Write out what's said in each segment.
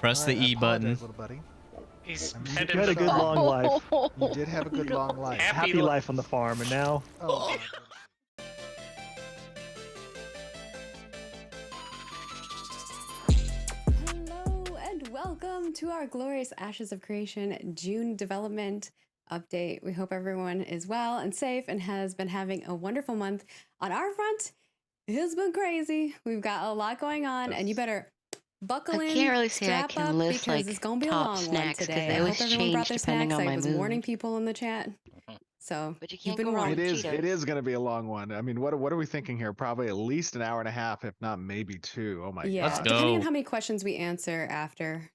Press the E button. Little buddy. He's You petting had the a good dog. long life. You did have a good long life. Happy Happy life on the farm, and now. Oh. Hello and welcome to our Glorious Ashes of Creation June development update. We hope everyone is well and safe and has been having a wonderful month. On our front, it has been crazy. We've got a lot going on, and you better buckle in, I can't really say I strap can up, list because like it's gonna be a top long one snacks because today. they I always hope everyone brought change their depending snacks. on I my was mood. warning people in the chat. So But you you've can't been go wrong warned. with It Cheetos. is going to be a long one. I mean, what are we thinking here? Probably at least an hour and a half, if not maybe two. Oh my Yeah, Let's god. go. depending on how many questions we answer after.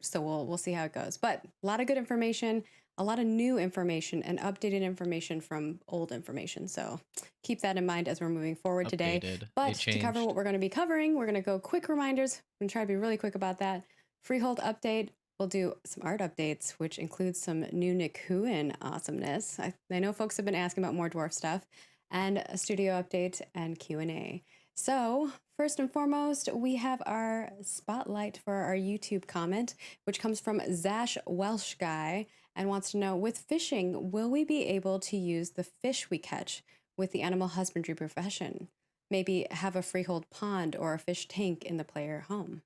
So we'll see how it goes. But a lot of good information, a lot of new information, and updated information from old information. So keep that in mind as we're moving forward today. Updated. But to cover what we're going to be covering, we're going to go quick reminders. I'm going to try to be really quick about that. Freehold update. We'll do some art updates, which includes some new Nikuin awesomeness. I know folks have been asking about more dwarf stuff, and a studio update and Q&A. So first and foremost, we have our spotlight for our YouTube comment, which comes from Zash Welsh Guy and wants to know, with fishing, will we be able to use the fish we catch with the animal husbandry profession? Maybe have a freehold pond or a fish tank in the player home.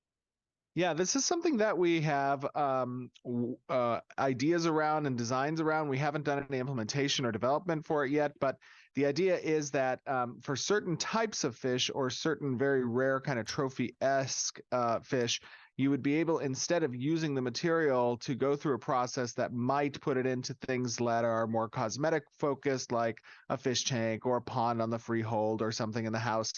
Yeah, this is something that we have ideas around and designs around. We haven't done any implementation or development for it yet, but the idea is that for certain types of fish or certain very rare kind of trophy-esque fish, you would be able, instead of using the material, to go through a process that might put it into things that are more cosmetic focused, like a fish tank or a pond on the freehold or something in the house.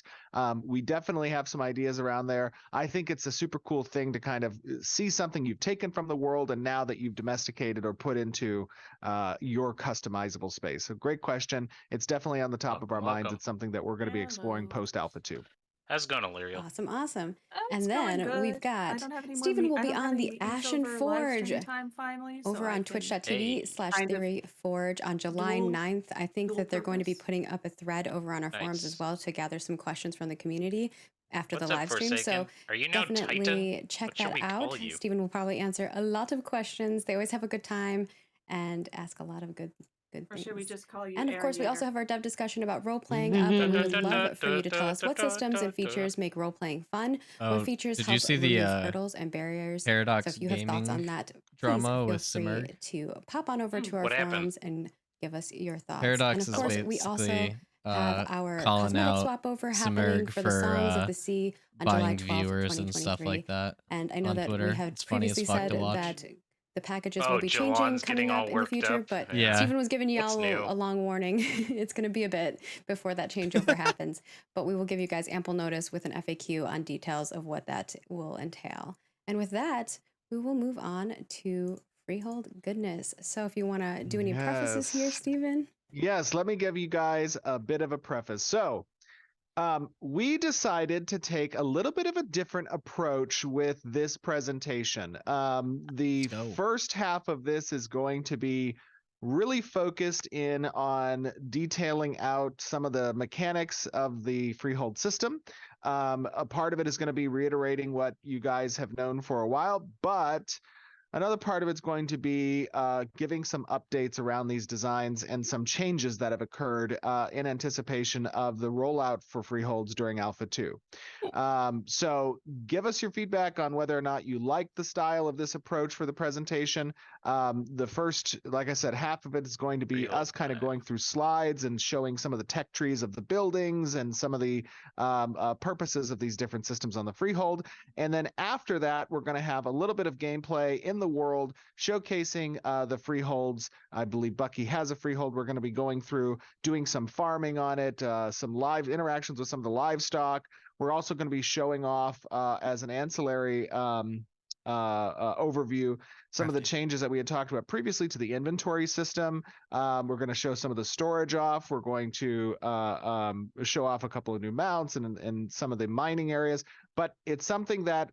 We definitely have some ideas around there. I think it's a super cool thing to kind of see something you've taken from the world and now that you've domesticated or put into your customizable space. So great question. It's definitely on the top of our minds. It's something that we're going to be exploring post Alpha 2. How's it going, Illyrio? Awesome. It's And going then good. we've I got don't have any more Stephen will I be don't have on any the meetings Ashen over live Forge stream time finally, so over I on can twitch.tv / kind of Theory Forge on July dual- 9th. I think dual that they're going to be purpose. putting up a thread over on our forums as Nice. well to gather some questions from the community after What's the up, live stream. So Forsaken? Are you now definitely Titan? check What should that we out. call you? Stephen will probably answer a lot of questions. They always have a good time and ask a lot of good Or things. should we just call you And of course, we also Aerator? have our dev discussion about role playing. But we would love for you to tell us what systems and features make role playing fun. What features did help you see remove the hurdles and barriers? Paradox So if you have thoughts on Gaming that, please drama feel with free Simurg? to pop on over to our What happened? forums and give us your thoughts. Paradox and of is course, we also basically have our calling cosmetic out swap over happening Simurg for the Songs of for the Sea on buying July 12th, viewers and stuff 2023. like that And I know on that Twitter. we had It's funny as previously fuck said to watch. that the packages Oh, will be changing Jalan's coming getting up all in the worked future, up. but Yeah. Stephen was giving you What's all new? a long warning. It's going to be a bit before that changeover happens, but we will give you guys ample notice with an FAQ on details of what that will entail. And with that, we will move on to Freehold goodness. So if you want to do any prefaces here, Yes. Stephen? Yes, let me give you guys a bit of a preface. So, we decided to take a little bit of a different approach with this presentation. The Let's go. first half of this is going to be really focused in on detailing out some of the mechanics of the Freehold system. A part of it is going to be reiterating what you guys have known for a while, but another part of it's going to be giving some updates around these designs and some changes that have occurred in anticipation of the rollout for Freeholds during Alpha 2. So give us your feedback on whether or not you like the style of this approach for the presentation. The first, like I said, half of it is going to be Freehold us kind of time. going through slides and showing some of the tech trees of the buildings and some of the purposes of these different systems on the Freehold. And then after that, we're going to have a little bit of gameplay in the world showcasing the freeholds. I believe Bucky has a freehold. We're going to be going through doing some farming on it, some live interactions with some of the livestock. We're also going to be showing off as an ancillary overview some of the changes that we had talked about previously to the inventory system. We're going to show some of the storage off. We're going to show off a couple of new mounts and some of the mining areas. But it's something that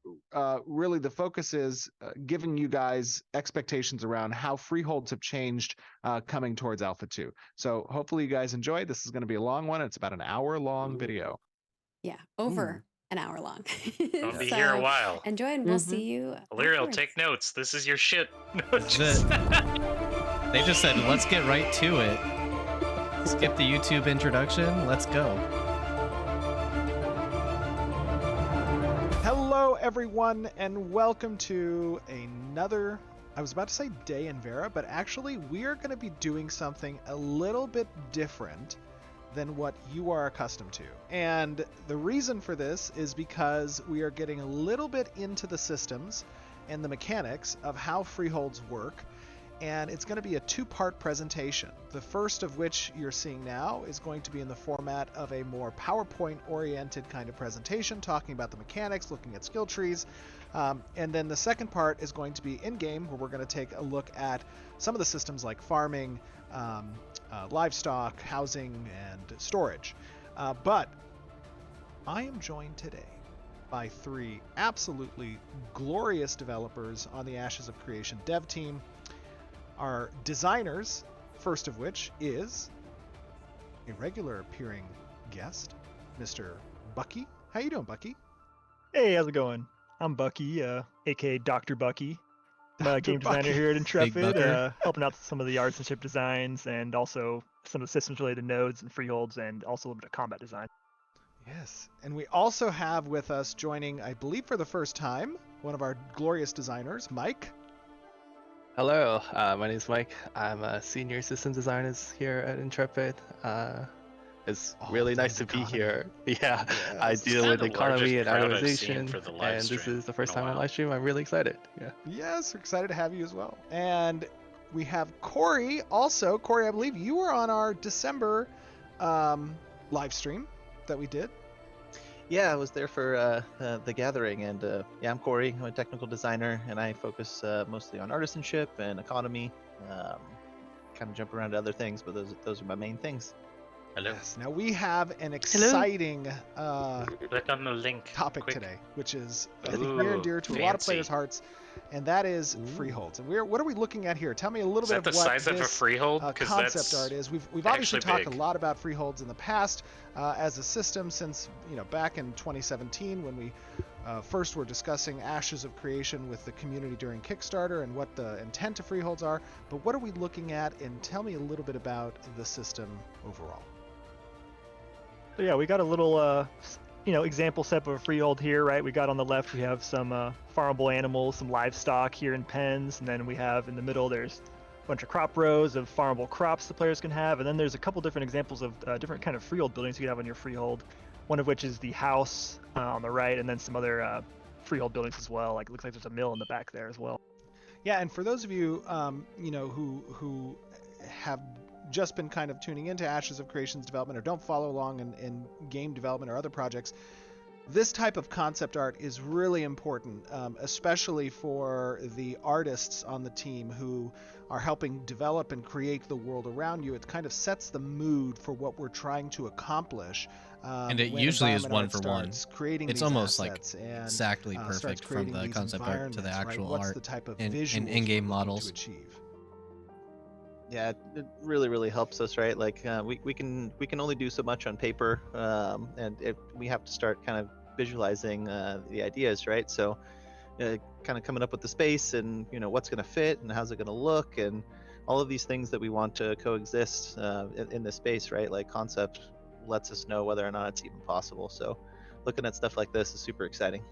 really the focus is giving you guys expectations around how freeholds have changed coming towards Alpha 2. So hopefully you guys enjoy. This is going to be a long one. It's about an hour-long video. Yeah, over an hour long. Gonna be here a while. Enjoy, and we'll see you. Illyriel, afterwards. take notes. This is your shit. No, That's it. They just said, let's get right to it. Skip the YouTube introduction. Let's go. Hello, everyone, and welcome to another, I was about to say day in Vera, but actually we are going to be doing something a little bit different than what you are accustomed to. And the reason for this is because we are getting a little bit into the systems and the mechanics of how Freeholds work. And it's going to be a two-part presentation. The first of which you're seeing now is going to be in the format of a more PowerPoint-oriented kind of presentation, talking about the mechanics, looking at skill trees. And then the second part is going to be in-game, where we're going to take a look at some of the systems like farming, livestock, housing, and storage. But I am joined today by three absolutely glorious developers on the Ashes of Creation dev team. Our designers, first of which is a regular appearing guest, Mr. Bucky. How you doing, Bucky? Hey, how's it going? I'm Bucky, aka Dr. Bucky. I'm a game designer Bucky. here at Intrepid, Bucker. helping out some of the arts and ship designs, and also some of the systems related nodes and freeholds, and also a little bit of combat design. Yes, and we also have with us joining, I believe for the first time, one of our glorious designers, Mike. Hello, my name is Mike. I'm a senior systems designer here at Intrepid. It's really nice to be economy. here. Yeah, I Yes. deal with Kinda economy and largest crowd I've seen organization, for the live and this stream is the first in a time on while. live stream. I'm really excited. Yeah. Yes, we're excited to have you as well. And we have Corey also. Corey, I believe you were on our December live stream that we did. Yeah, I was there for the gathering, and yeah, I'm Corey. I'm a technical designer, and I focus mostly on artisanship and economy. Kind of jump around to other things, but those are my main things. Hello. Yes. Now we have an exciting Click on the link. topic quick. today, which is I think near and Ooh, dear to a lot of fancy. players' hearts, and that is Freeholds. And what are we looking at here? Tell me a little Is bit that of the what size of a this freehold? Because concept that's art is. We've obviously actually talked big. a lot about Freeholds in the past as a system since back in 2017 when we first were discussing Ashes of Creation with the community during Kickstarter and what the intent of Freeholds are. But what are we looking at? And tell me a little bit about the system overall. So yeah, we got a little, example set of a freehold here, right? We got on the left, we have some farmable animals, some livestock here in pens, and then we have in the middle, there's a bunch of crop rows of farmable crops the players can have, and then there's a couple different examples of different kind of freehold buildings you can have on your freehold. One of which is the house on the right, and then some other freehold buildings as well. Like it looks like there's a mill in the back there as well. Yeah, and for those of you, who have just been kind of tuning into Ashes of Creation's development or don't follow along in game development or other projects, this type of concept art is really important, especially for the artists on the team who are helping develop and create the world around you. It kind of sets the mood for what we're trying to accomplish. And it when usually is environment one art for one. starts creating It's these almost like assets and, exactly starts perfect from creating the these concept art to the environments, right? actual What's art the type of in visuals in-game we're looking models. to achieve? Yeah, it really helps us, right? Like we can only do so much on paper, and we have to start kind of visualizing the ideas, right? So kind of coming up with the space and what's going to fit and how's it going to look and all of these things that we want to coexist in this space, right? Like concept lets us know whether or not it's even possible. So looking at stuff like this is super exciting.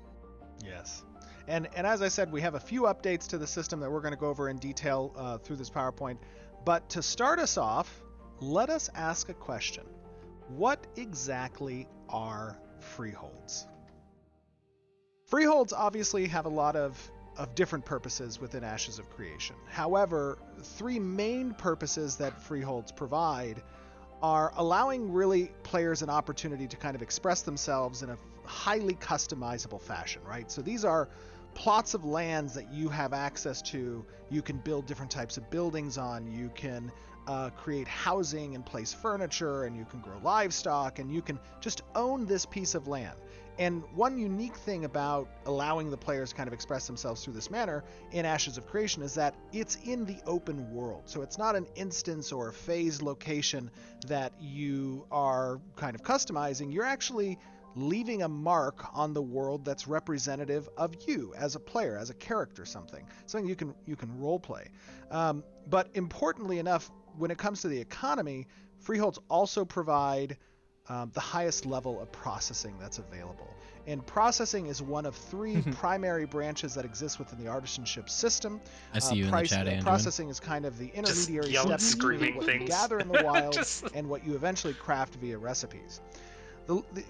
Yes. And as I said, we have a few updates to the system that we're going to go over in detail through this PowerPoint. But to start us off, let us ask a question. What exactly are freeholds? Freeholds obviously have a lot of different purposes within Ashes of Creation. However, three main purposes that freeholds provide are allowing really players an opportunity to kind of express themselves in a highly customizable fashion, right? So these are plots of lands that you have access to. You can build different types of buildings on. You can create housing and place furniture, and you can grow livestock, and you can just own this piece of land. And one unique thing about allowing the players kind of express themselves through this manner in Ashes of Creation is that it's in the open world. So it's not an instance or a phase location that you are kind of customizing. You're actually leaving a mark on the world that's representative of you as a player, as a character, something you can role play. But importantly enough, when it comes to the economy, Freeholds also provide the highest level of processing that's available. And processing is one of 3 primary branches that exist within the artisanship system. I see you in the chat, Andrew. Processing is kind of the intermediary yell step screaming between what you things. gather in the wild Just- and what you eventually craft via recipes.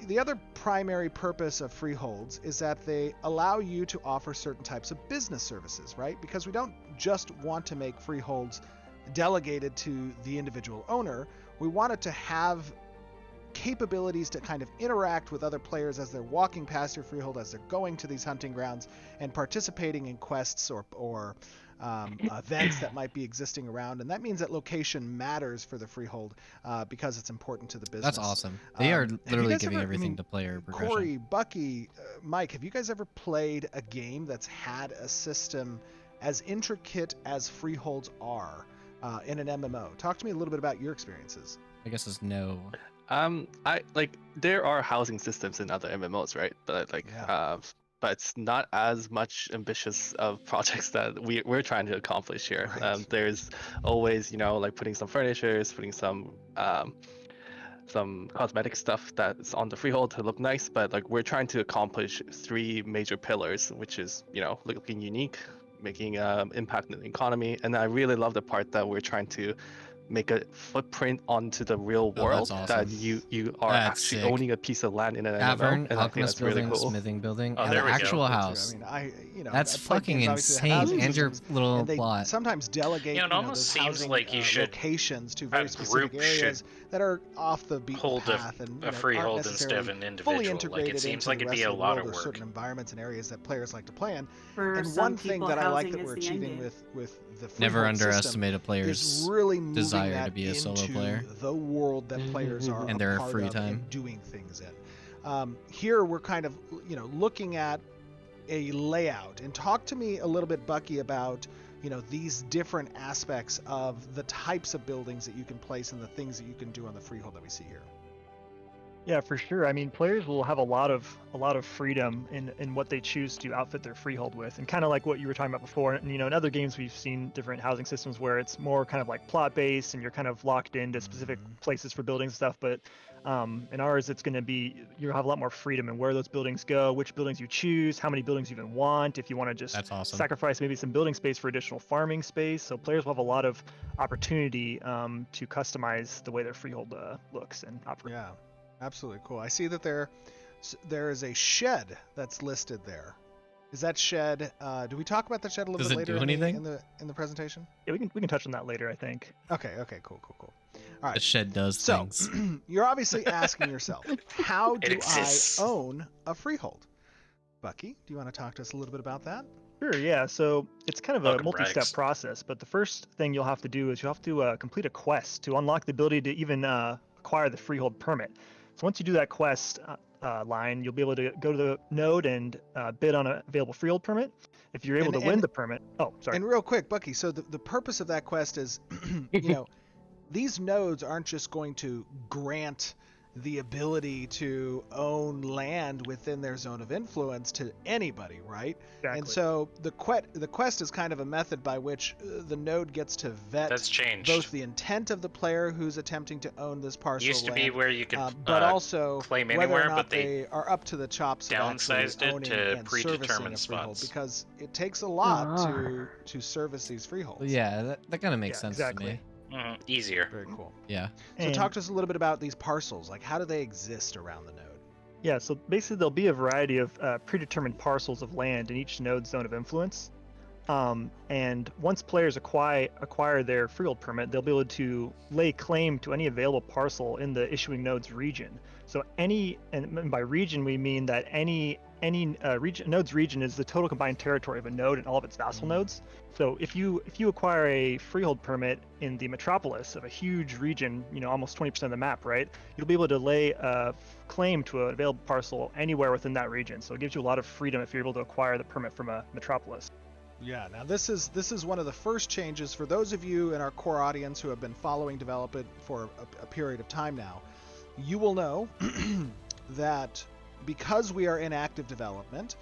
The other primary purpose of Freeholds is that they allow you to offer certain types of business services, right? Because we don't just want to make Freeholds delegated to the individual owner. We want it to have capabilities to kind of interact with other players as they're walking past your freehold, as they're going to these hunting grounds and participating in quests or events that might be existing around. And that means that location matters for the freehold because it's important to the business. That's awesome. They are Have you literally guys giving ever- I everything mean, to player progression. Corey, Bucky, Mike, have you guys ever played a game that's had a system as intricate as Freeholds are in an MMO? Talk to me a little bit about your experiences. I guess it's no. I like there are housing systems in other MMOs, right? But but it's not as much ambitious of projects that we're trying to accomplish here. Right. There's always, like putting some furnitures, putting some cosmetic stuff that's on the freehold to look nice, but like we're trying to accomplish 3 major pillars, which is, looking unique, making impact in the economy, and I really love the part that we're trying to make a footprint onto the real Oh, world, that's that awesome. you are That's actually sick. owning a piece of land in an Tavern, MMO, and I think alchemist that's really building, cool. smithing building, Oh, and there the we go. actual Too. house. I mean, That's I've played fucking games, obviously, that have insane. housing And your systems, little and they plot. sometimes delegate Yeah, it almost those seems housing like you should- locations to very a specific group should areas that are off the beaten hold a- path and a aren't freehold instead of necessarily an individual. fully Like, it integrated seems into like the it'd rest be a of the lot world of or work. certain environments and areas that players like to play in. For And some one thing people, that I like housing that is we're the achieving endgame. with the Never freehold system underestimate a is player's really moving desire that to be a solo into player. the world that players are And a their part free of time. and doing things in. Here we're kind of looking at a layout. And talk to me a little bit, Bucky, about these different aspects of the types of buildings that you can place and the things that you can do on the freehold that we see here. Yeah, for sure. I mean, players will have a lot of freedom in what they choose to outfit their freehold with, and kind of like what you were talking about before. And in other games we've seen different housing systems where it's more kind of like plot based, and you're kind of locked into specific places for buildings and stuff. But in ours, it's going to be you'll have a lot more freedom in where those buildings go, which buildings you choose, how many buildings you even want. If you want to just That's awesome. sacrifice maybe some building space for additional farming space, so players will have a lot of opportunity to customize the way their freehold looks and operates. Yeah, absolutely cool. I see that there is a shed that's listed there. Is that shed? Do we talk about that shed a little Does bit it later do anything? in the presentation? Yeah, we can touch on that later, I think. Okay, cool. All right. The shed does So, things. you're obviously asking yourself, how do I exists. own a freehold? Bucky, do you want to talk to us a little bit about that? Sure, yeah. So it's kind of a Welcome, multi-step Rags. process, but the first thing you'll have to do is you have to complete a quest to unlock the ability to even acquire the freehold permit. So once you do that quest line, you'll be able to go to the node and bid on an available freehold permit. If you're able to win the permit, sorry. And real quick, Bucky, so the purpose of that quest is, these nodes aren't just going to grant the ability to own land within their zone of influence to anybody, right? Exactly. And so the quest is kind of a method by which the node gets to vet That's changed. both the intent of the player who's attempting to own this parcel Used to of be land, where you could but also claim whether anywhere, or not but they they are up to the chops of actually downsized it owning to and predetermined servicing a freehold, spots. because it takes a lot to service these freeholds. Yeah, that kind of makes Yeah, sense exactly. to me. easier. Very cool. Yeah. So And- talk to us a little bit about these parcels. Like, how do they exist around the node? Yeah, so basically there'll be a variety of predetermined parcels of land in each node's zone of influence. And once players acquire their freehold permit, they'll be able to lay claim to any available parcel in the issuing node's region. So and by region we mean that any node's region is the total combined territory of a node and all of its vassal nodes. So if you acquire a freehold permit in the metropolis of a huge region, almost 20% of the map, right? You'll be able to lay a claim to an available parcel anywhere within that region. So it gives you a lot of freedom if you're able to acquire the permit from a metropolis. Yeah, now this is one of the first changes for those of you in our core audience who have been following development for a period of time now. You will know that because we are in active development,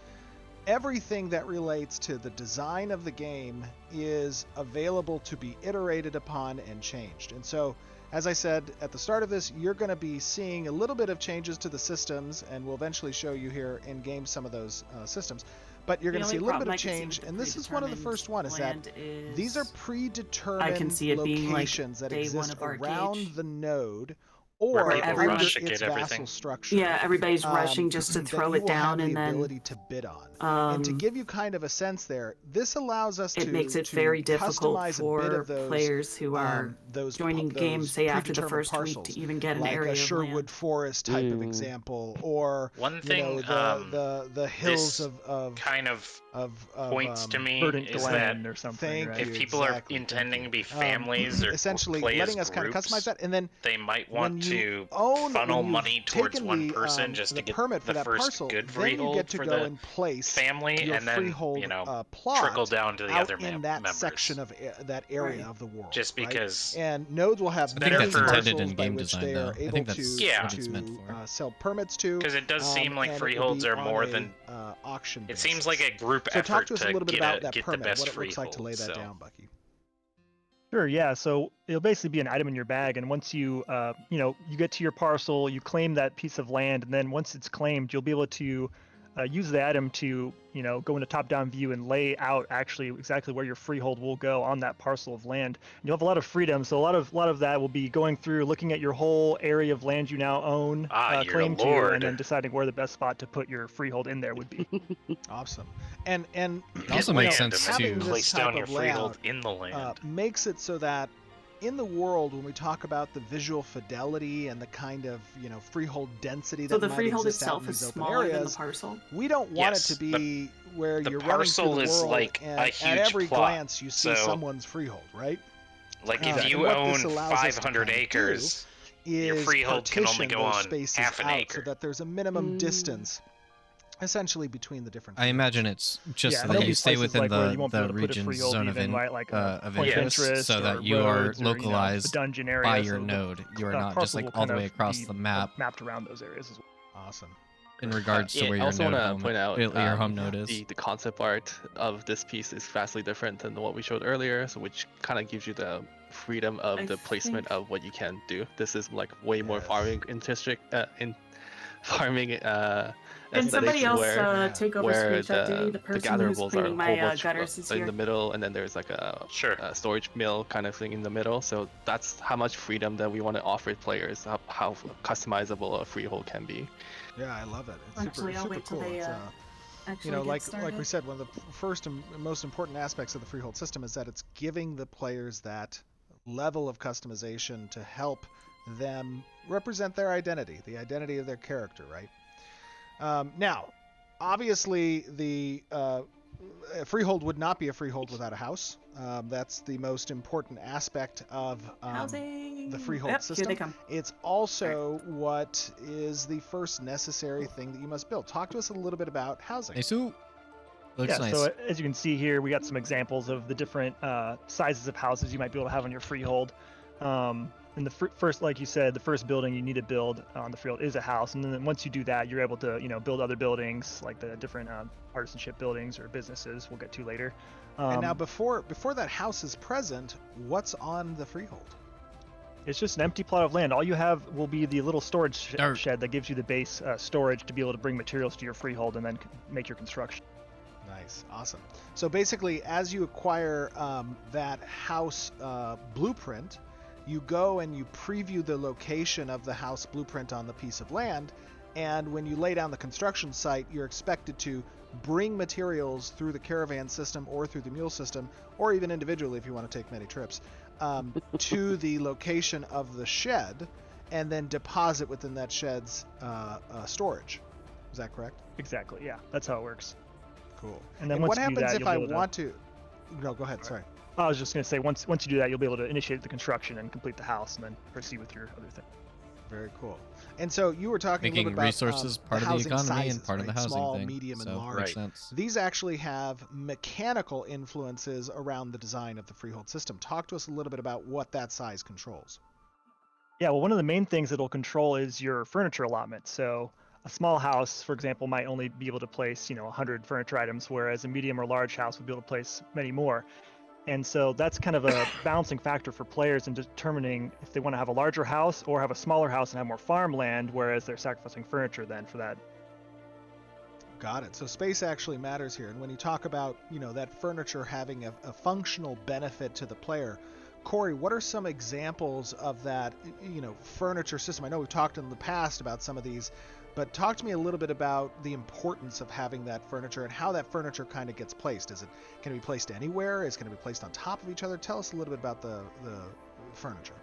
everything that relates to the design of the game is available to be iterated upon and changed. And so, as I said at the start of this, you're going to be seeing a little bit of changes to the systems, and we'll eventually show you here in game some of those systems. But you're going to see a little bit of change, and this is one of the first one, is that these are predetermined locations that exist around the node or people under rush to its get everything. vassal structure. Yeah, everybody's rushing just to that throw you it will down, have and the then ability to bid on. And to give you kind of a sense there, this allows us it makes it to very difficult customize a bit for of those players who are joining the game, say after the predetermined first week, parcels, to even get an like area a of Sherwood land. Forest type of example, or One thing the hills this of kind of points to me Verdant is that Glen or something. thank right? if you, people exactly, are intending to be thank you. families or essentially play letting as us kind of groups, customize that, and then they might when want you to own, funnel when you've money towards taken one the, person just the to get permit for the that first parcel, good then you freehold get to for go the and place family, your and then freehold plot trickle down to the out other in that members. section of that area Right. of the world. Just right? because And nodes will have it's I think better that's for- intended parcels in by game which design, they though. are I able think that's to, Yeah. what it's meant for. sell permits to. because it does seem like and it will freeholds be are on more a, than auction it basis. seems like a group So effort talk to us a little bit get, about that get permit, the best what it looks like to lay freehold, that so. down, Bucky. Sure, yeah. So it'll basically be an item in your bag, and once you, you get to your parcel, you claim that piece of land, and then once it's claimed, you'll be able to use the item to, go into top-down view and lay out actually exactly where your freehold will go on that parcel of land. And you'll have a lot of freedom, so a lot of that will be going through, looking at your whole area of land you now own, You're claim the to, Lord. and then deciding where the best spot to put your freehold in there would be. Awesome. And It also makes land, sense and then having to this place type down your of layout, freehold in the land. makes it so that in the world, when we talk about the visual fidelity and the kind of freehold density that So the might freehold exist out itself in is these open smaller than the areas, parcel. we don't want Yes, it to be where the you're running through the parcel is world like and a at huge every plot, glance you see so- someone's freehold, right? Like and if you what own this allows us to 500 kind of acres, Is your freehold can only partition go those on spaces half an out acre. so that there's a minimum distance essentially between the different I freeholds. imagine it's just Yeah, so there'll that be you stay places within like where you won't be the able to put a region's freehold zone of, even, right, like a of point of interest, interest so or that you are roads or, localized a dungeon area, by so your the, node. You are not just parcel like will all the kind way of across be the map mapped around those areas as well. Awesome. in regards to Yeah, where I your also node want to home, point out your home node is. the concept art of this piece is vastly different than what we showed earlier, so which kind of gives you the freedom of I the placement think- of what you can do. This is like way more Yes. farming in farming Can somebody else where take over where screenshot duty? The person who's gatherable are cleaning a my whole bunch gutters is in here. the middle, and then there's like a Sure. storage mill kind of thing in the middle. So that's how much freedom that we want to offer players, how customizable a freehold can be. Yeah, I love it. It's Actually, I'll super wait till cool. they It's, actually like get like started. we said, one of the first and most important aspects of the freehold system is that it's giving the players that level of customization to help them represent their identity, the identity of their character, right? Now, obviously, the a freehold would not be a freehold without a house. That's the most important aspect of Housing. the freehold Yep, system. Here they come. It's also what is the first necessary thing that you must build. Talk to us a little bit about housing. Hey, Sue. Looks Yeah, nice. so as you can see here, we got some examples of the different sizes of houses you might be able to have on your freehold. And the first, like you said, the first building you need to build on the freehold is a house, and then once you do that, you're able to, build other buildings like the different artisanship buildings or businesses we'll get to later. And now, before that house is present, what's on the freehold? It's just an empty plot of land. All you have will be the little storage Dirt. shed that gives you the base storage to be able to bring materials to your freehold and then make your construction. Nice, awesome. So basically, as you acquire that house blueprint, you go and you preview the location of the house blueprint on the piece of land, and when you lay down the construction site, you're expected to bring materials through the caravan system or through the mule system, or even individually if you want to take many trips, to the location of the shed, and then deposit within that shed's storage. Is that correct? Exactly, yeah, that's how it works. Cool. And then what once you do happens that, if you'll be I able to- want to? No, go ahead. Sorry. I was just going to say, once you do that, you'll be able to initiate the construction and complete the house, and then proceed with your other thing. Very cool. And so you were talking a Making little bit about resources part of the housing economy sizes, and part of the right? housing Small, thing. medium, and So, large. makes sense. These actually have mechanical influences around the design of the freehold system. Talk to us a little bit about what that size controls. Yeah, well, one of the main things it'll control is your furniture allotment. So a small house, for example, might only be able to place 100 furniture items, whereas a medium or large house would be able to place many more. And so that's kind of a balancing factor for players in determining if they want to have a larger house or have a smaller house and have more farmland, whereas they're sacrificing furniture then for that. Got it. So space actually matters here. And when you talk about, that furniture having a functional benefit to the player, Corey, what are some examples of that, furniture system? I know we've talked in the past about some of these, but talk to me a little bit about the importance of having that furniture and how that furniture kind of gets placed. Can it be placed anywhere? Is it going to be placed on top of each other? Tell us a little bit about the furniture.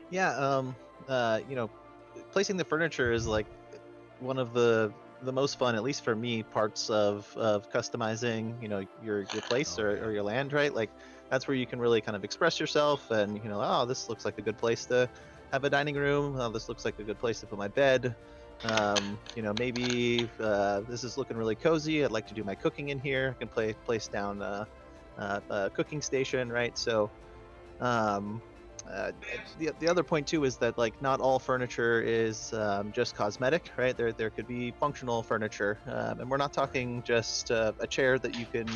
Yeah, placing the furniture is like one of the most fun, at least for me, parts of customizing, your place or your land, right? Like that's where you can really kind of express yourself and, oh, this looks like a good place to have a dining room. Oh, this looks like a good place to put my bed. Maybe this is looking really cozy. I'd like to do my cooking in here. I can place down a cooking station, right? So the other point too is that like not all furniture is just cosmetic, right? There could be functional furniture, and we're not talking just a chair that you can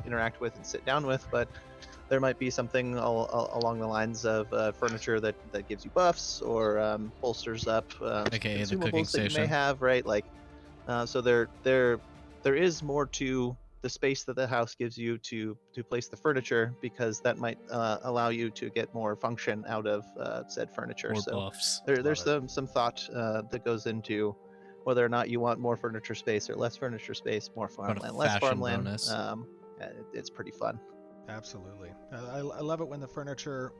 interact with and sit down with, but there might be something along the lines of furniture that gives you buffs or bolsters up AKA the cooking consumables that you station. may have, right? Like, so there is more to the space that the house gives you to place the furniture, because that might allow you to get more function out of said furniture. Or So buffs. there's some thought that goes into whether or not you want more furniture space or less furniture space, more farmland, less fashion farmland. bonus. It's pretty fun. Absolutely. I love it when the furniture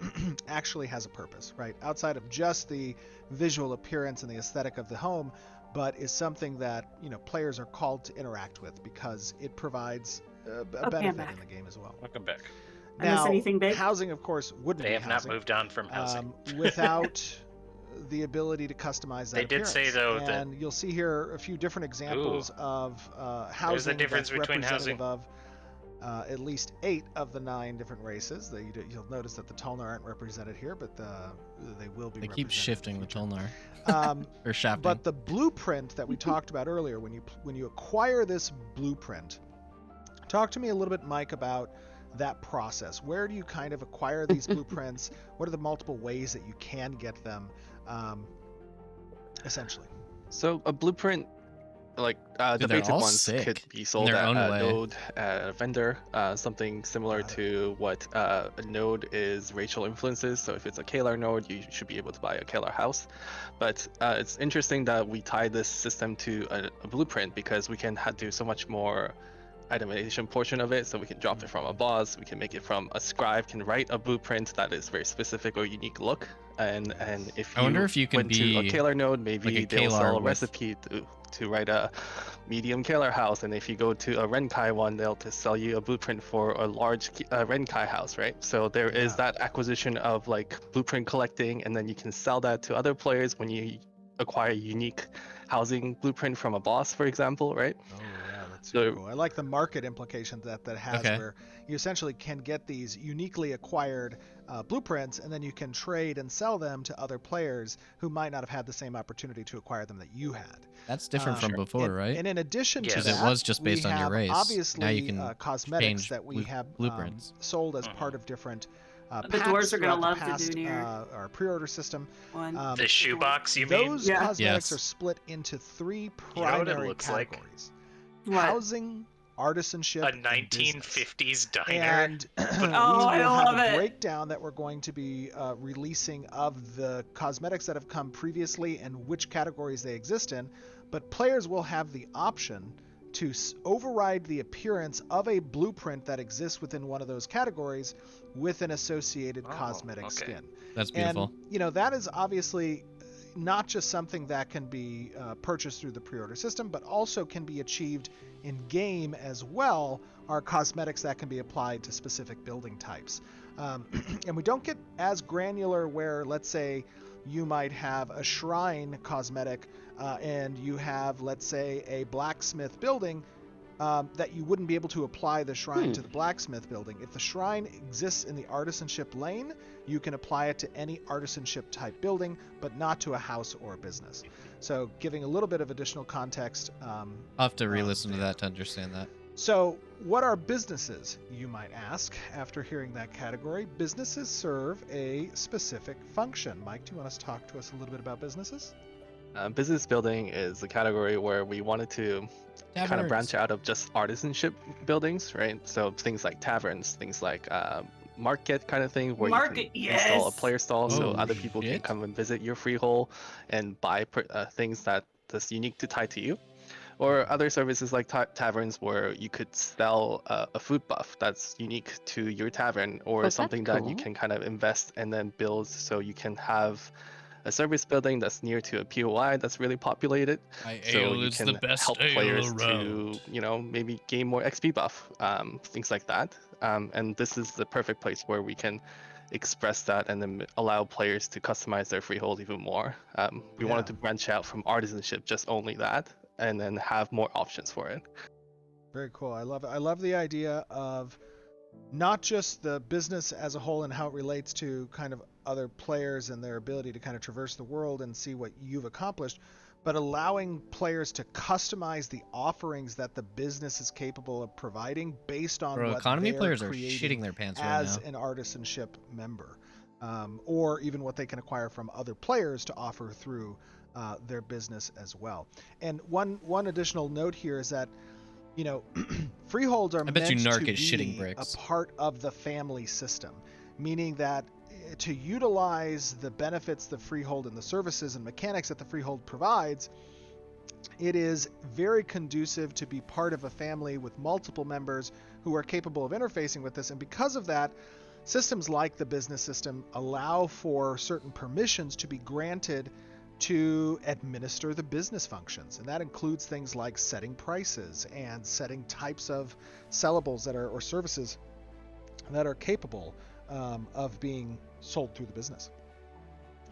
actually has a purpose, right? Outside of just the visual appearance and the aesthetic of the home, but is something that, players are called to interact with because it provides a benefit in the game as well. Welcome back. Now, anything big? housing, of course, wouldn't They be have housing, not moved on from housing. without the ability to custimize that They did say, appearance. though, that- and you'll see here a few different examples of housing There's a difference that's between representative housing. of at least 8 of the 9 different races. You'll notice that the Tulnar aren't represented here, but they will be. They keep represented shifting in the future. Tulnar. Or shafting. But the blueprint that we talked about earlier, when you acquire this blueprint, talk to me a little bit, Mike, about that process. Where do you kind of acquire these blueprints? What are the multiple ways that you can get them, essentially? So a blueprint, like the Dude, they're basic all ones, sick could be in sold their at own a way. node, at a vendor, something similar Got it. to what a node is racial influences. So if it's a Kalar node, you should be able to buy a Kalar house. But it's interesting that we tie this system to a blueprint, because we can do so much more itemization portion of it. So we can drop it from a boss, we can make it from a scribe can write a blueprint that is very specific or unique look. And if you I wonder if you can went to a be Kalar node, maybe like a they'll Kalar sell a with- recipe to write a medium Kalar house. And if you go to a Renkai one, they'll just sell you a blueprint for a large Renkai house, right? So there is Yeah. that acquisition of like blueprint collecting, and then you can sell that to other players when you acquire a unique housing blueprint from a boss, for example, right? Oh yeah, that's super So- cool. I like the market implications that has, Okay. where you essentially can get these uniquely acquired blueprints, and then you can trade and sell them to other players who might not have had the same opportunity to acquire them that you had. That's different from before, and, right? And in addition to Yes. 'Cause it that, was just based we on your have race. Now Obviously, you can cosmetics change that we have blueprints. sold as Mhm. part of different The packs dwarves are gonna throughout the love to past, do near our pre-order system. one. The shoebox, you mean? Those Yeah. cosmetics Yes. are split into 3 You know what it primary looks like? categories: What? housing, artisanship, A and business. 1950s diner. And we will I have love a it. breakdown that we're going to be releasing of the cosmetics that have come previously and which categories they exist in. But players will have the option to override the appearance of a blueprint that exists within one of those categories with an associated Oh, cosmetic okay. skin. That's beautiful. And, that is obviously not just something that can be purchased through the pre-order system, but also can be achieved in game as well, are cosmetics that can be applied to specific building types. And we don't get as granular where, let's say, you might have a shrine cosmetic and you have, let's say, a blacksmith building. that you wouldn't be able to apply the shrine to the blacksmith building. If the shrine exists in the artisanship lane, you can apply it to any artisanship type building, but not to a house or a business. So giving a little bit of additional context. I'll have to re-listen to that to understand that. So what are businesses, you might ask, after hearing that category? Businesses serve a specific function. Mike, do you want to talk to us a little bit about businesses? Business building is a category where we wanted to kind of branch out of just artisanship buildings, right? So things like taverns, things like market kind of thing, where you can install a player stall so other people can come and visit your freehold and buy things that's unique to tie to you. Or other services like taverns where you could sell a food buff that's unique to your tavern, or something that you can kind of invest and then build so you can have a service building that's near to a POI that's really populated. So you can help players to, maybe gain more XP buff, things like that. And this is the perfect place where we can express that and then allow players to customize their freehold even more. We wanted to branch out from artisanship, just only that, and then have more options for it. Very cool. I love it. I love the idea of not just the business as a whole and how it relates to kind of other players and their ability to kind of traverse the world and see what you've accomplished, but allowing players to customize the offerings that the business is capable of providing based on what economy they're players are creating shitting their pants as right an artisanship member, or even what they can acquire from other players to offer through their business as well. And one additional note here is that, freeholds are meant to be a part of the family system, meaning that to utilize the benefits the freehold and the services and mechanics that the freehold provides, it is very conducive to be part of a family with multiple members who are capable of interfacing with this. And because of that, systems like the business system allow for certain permissions to be granted to administer the business functions, and that includes things like setting prices and setting types of sellables that are, or services that are capable of being sold through the business.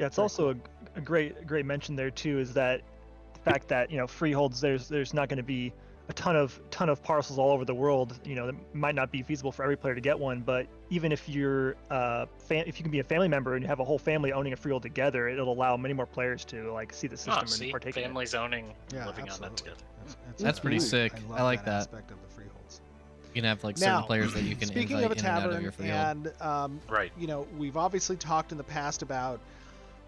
Yeah, it's also a great mention there too, is that the fact that freeholds, there's not going to be a ton of parcels all over the world. That might not be feasible for every player to get one, but even if you're if you can be a family member and you have a whole family owning a freehold together, it'll allow many more players to see the system and partake in it. Families owning, living on that together. That's pretty sick. I like that. Aspect of the freeholds. You can have certain players that you can speaking invite of a in and out tavern, of your freehold. And we've obviously talked in the past about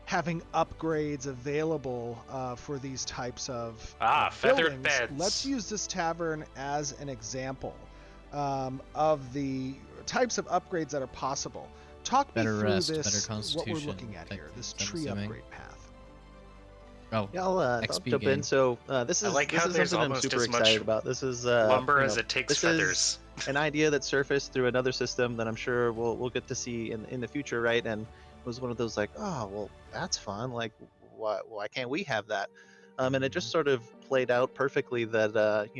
having upgrades available for these types of feathered buildings. beds. Let's use this tavern as an example of the types of upgrades that are possible. Talk me through this, what we're looking at here, this tree upgrade path. I'll jump in. So this is something I'm super excited about. This is lumber as it takes feathers. An idea that surfaced through another system that I'm sure we'll get to see in the future, right? And it was one of those that's fun. Like, why can't we have that? And it just sort of played out perfectly that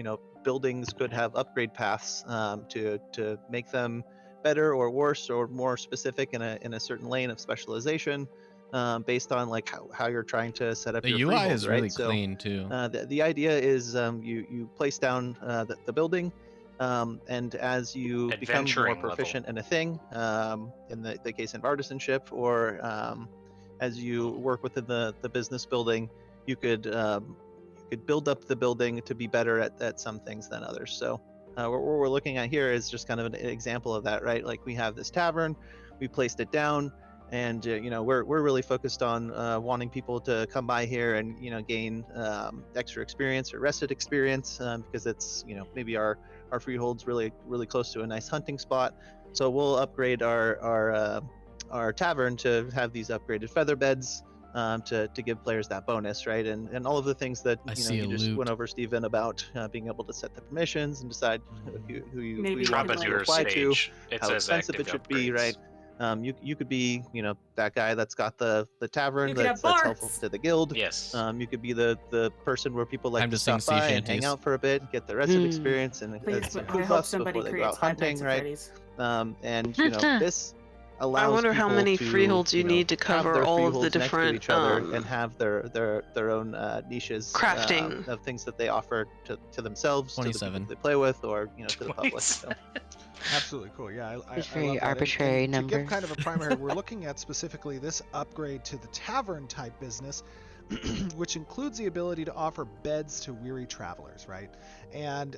buildings could have upgrade paths to make them better or worse or more specific in a certain lane of specialization. Based on how you're trying to set up the your UI freehold, is right? really clean too. The idea is you place down the building, and as you become more proficient in a thing, in the case of artisanship, or as you work within the business building, you could build up the building to be better at some things than others. So what we're looking at here is just kind of an example of that, right? Like we have this tavern, we placed it down. And we're really focused on wanting people to come by here and gain extra experience or rested experience, because it's maybe our freehold's really close to a nice hunting spot. So we'll upgrade our tavern to have these upgraded feather beds to give players that bonus, right? And all of the things that you just went over, Stephen, about being able to set the permissions and decide who you want to apply to, how expensive it should be, right? You could be, that guy that's got the tavern that's helpful to the guild. Yes. You could be the person where people like to stop by and hang out for a bit, get the rested experience and some food buffs before they go out hunting, right? And allows wonder how people many to, freeholds you need to have cover their all of the freeholds next to different each other and have their own niches crafting. of things that they offer to themselves, to the people 27. they play with, or to the public. So. Absolutely cool. Yeah, I It's I very love that. arbitrary and to give number. kind of a primer here, we're looking at specifically this upgrade to the tavern type business, which includes the ability to offer beds to weary travelers, right? And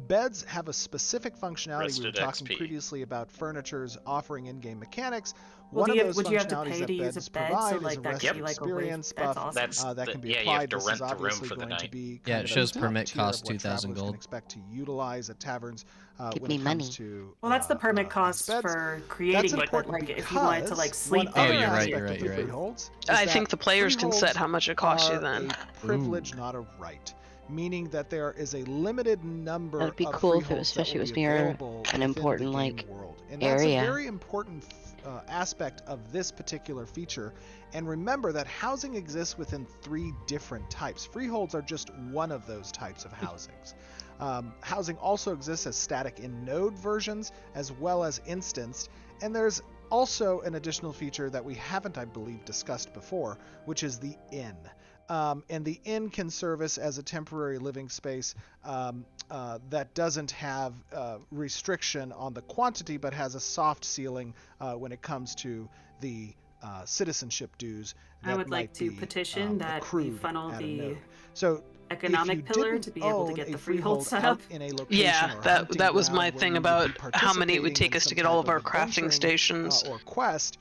beds have a specific functionality. We were Rested talking XP. previously about furniture's offering in-game mechanics. Well, One of those would you have to functionalities pay that to use beds a bed? provide So is a like that rested could be like a way. experience That's buff awesome. that can be you have applied. to This rent is the room obviously for the going to night. be Yeah, kind it of shows a top permit tier cost of what 2,000 travelers can gold. expect to utilize at taverns Give when me it money. comes to Well, that's the permit these cost beds. for That's creating it. important Like if you wanted to like because sleep one Oh, there. other you're right, aspect you're right, of the you're right. freeholds is I that think the players can set freeholds how much it costs you are then. a privilege, not a right. Meaning that there is a limited number That would be of cool if it freeholds was, that especially will was be near available an within important the game like world, and that's area. a very important aspect of this particular feature. And remember that housing exists within 3 different types. Freeholds are just one of those types of housings. Housing also exists as static in node versions as well as instanced, and there's also an additional feature that we haven't, I believe, discussed before, which is the inn. And the inn can service as a temporary living space that doesn't have restriction on the quantity, but has a soft ceiling when it comes to the citizenship dues. I would like might to be, petition that we accrued funnel at a the node. So economic if you pillar didn't to be able to own get a the freehold set out up. in a location Yeah, or that hunting that was my ground where thing you would about be how many it would participating take in us to some get all type of our adventuring, crafting stations. or quest,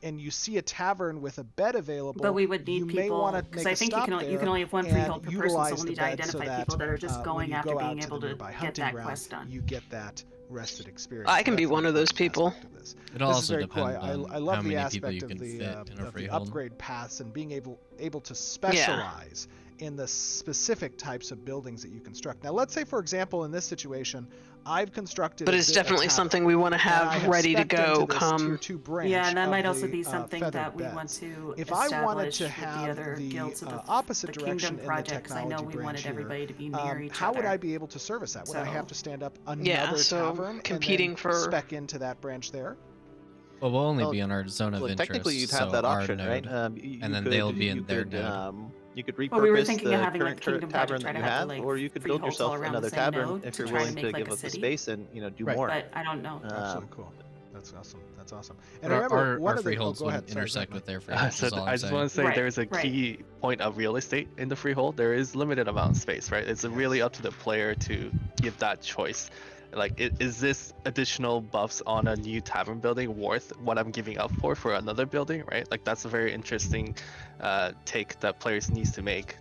and you see a tavern with a bed available, But we would you need may people want to because make I a think stop you can only have one there freehold and per person, so utilize we'll the need to bed so identify that people that are just when going you after go being out to able the to nearby get hunting that ground, quest done. you get that rested experience. I So can be that's an one of those important people. aspect of this. It'll This is also very cool. depend on I love how the many people aspect you of can the fit in a of the freehold. upgrade paths and being able to specialize in the specific types of buildings that you construct. Now, let's say, for example, in this situation, I've constructed. But it's definitely something we want to have ready to go come. Tier 2 branch Yeah, and that of might also the, be something feathered that we beds. want to If I wanted establish to with have the other guilds of the, opposite the direction Kingdom in the Project, because I know technology we branch wanted here, everybody to be near each how other. would I be able to service that? Would I have So- to stand up another Yeah, so tavern competing and then for- spec into that branch there? Well, we'll only Well, be on our zone of Well, interest. technically, you'd have so that our option, right? node. You and then could, they'll be you in their could, node. You could repurpose Well, we were thinking the of having like current Kingdom tavern Project that try to you have have, the, like, or you could build freeholds all yourself around another the same tavern node if to you're try to willing make, to like, give a up the city. space and do Right. more. But I don't know. Absolutely Um, cool. That's awesome. That's awesome. And But remember, our one of the freeholds go ahead. wouldn't Sorry, go intersect ahead, with their Mike. freeholds. So is all I I'm just saying. want to say Right, there's a right. key point of real estate in the freehold. There is limited amount of space, right? It's really up to the player to give that choice. Like, is this additional buffs on a new tavern building worth what I'm giving up for another building, right? Like, that's a very interesting take that players needs to make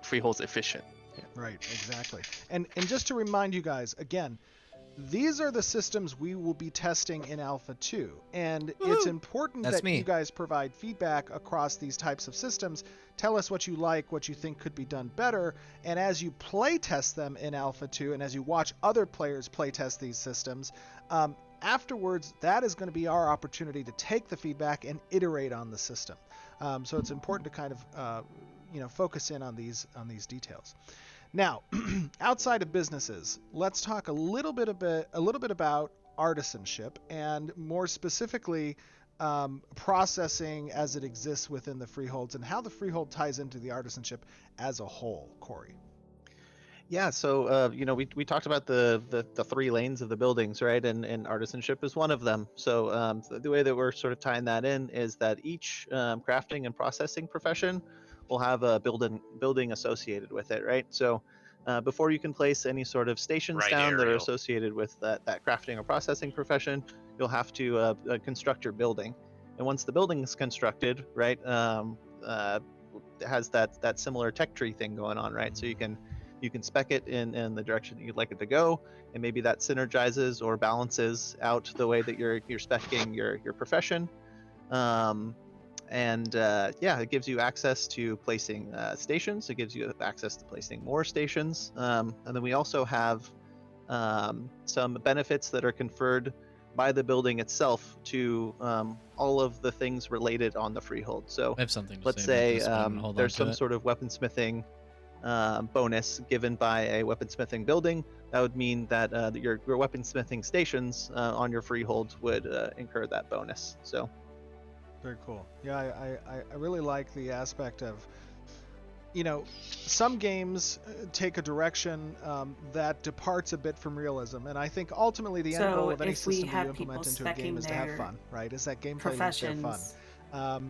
freeholds efficient. Right, exactly. And just to remind you guys, again, these are the systems we will be testing in Alpha 2. And it's important That's that me. you guys provide feedback across these types of systems. Tell us what you like, what you think could be done better. And as you play test them in Alpha 2, and as you watch other players play test these systems, afterwards, that is going to be our opportunity to take the feedback and iterate on the system. So it's important to kind of focus in on these details. Now, outside of businesses, let's talk a little bit about artisanship, and more specifically, processing as it exists within the freeholds, and how the freehold ties into the artisanship as a whole. Corey. Yeah, so we talked about the 3 lanes of the buildings, right? And artisanship is one of them. So the way that we're sort of tying that in is that each crafting and processing profession will have a building associated with it, right? So before you can place any sort of stations Right, down that are Ariel. associated with that crafting or processing profession, you'll have to construct your building. And once the building is constructed, right, it has that similar tech tree thing going on, right? So you can spec it in the direction that you'd like it to go, and maybe that synergizes or balances out the way that you're specing your profession. It gives you access to placing stations. It gives you access to placing more stations. And then we also have some benefits that are conferred by the building itself to all of the things related on the freehold. So I have something to let's say say about this, but I'm gonna hold there's on to some it. sort of weaponsmithing bonus given by a weaponsmithing building, that would mean that your weaponsmithing stations on your freehold would incur that bonus. So Very cool. Yeah, I really like the aspect of, some games take a direction that departs a bit from realism, and I think ultimately the end goal of any if we system that have you implement people into a game speccing is to have their fun, right? Is that gameplay loop to have fun? professions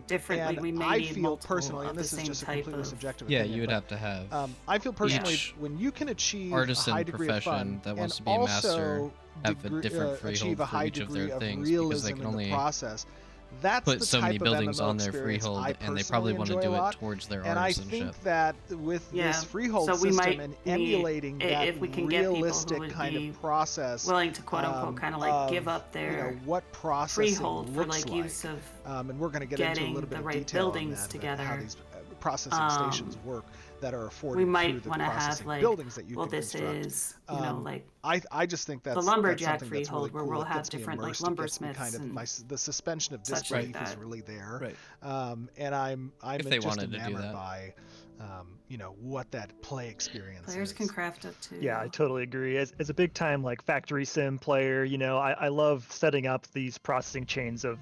differently, And we may I need feel multiple personally, of and the this is same just a type completely of subjective Yeah, opinion, you would but, have to have I feel personally each when you can achieve a artisan high degree of fun profession that and wants to be a master also have a different achieve freehold a for high each of degree their of things, because they realism can in the only process, that's put the so many type of buildings MMO on their experience freehold, I and they personally probably want to enjoy a do it lot. towards their And I artisanship. think that with Yeah, this freehold so we system might and need, emulating that if we can get people who realistic would kind be of process, willing to quote unquote kind of like give of, up their what processing freehold for looks like use of and we're going to get into a getting little bit the of right detail on buildings that, about how together, these processing stations work that are afforded we through might the want to have processing like, buildings that you well, can this construct. is like I just think the that's lumberjack something that's freehold really where cool. we'll It have gets me different like immersed. It gets me kind lumbersmiths of and the suspension of such like disbelief is that. really there. Right. And I'm If they just wanted to do enamored that. by what that play experience Players is. can craft up to. Yeah, I totally agree. As a big time like factory sim player, I love setting up these processing chains of,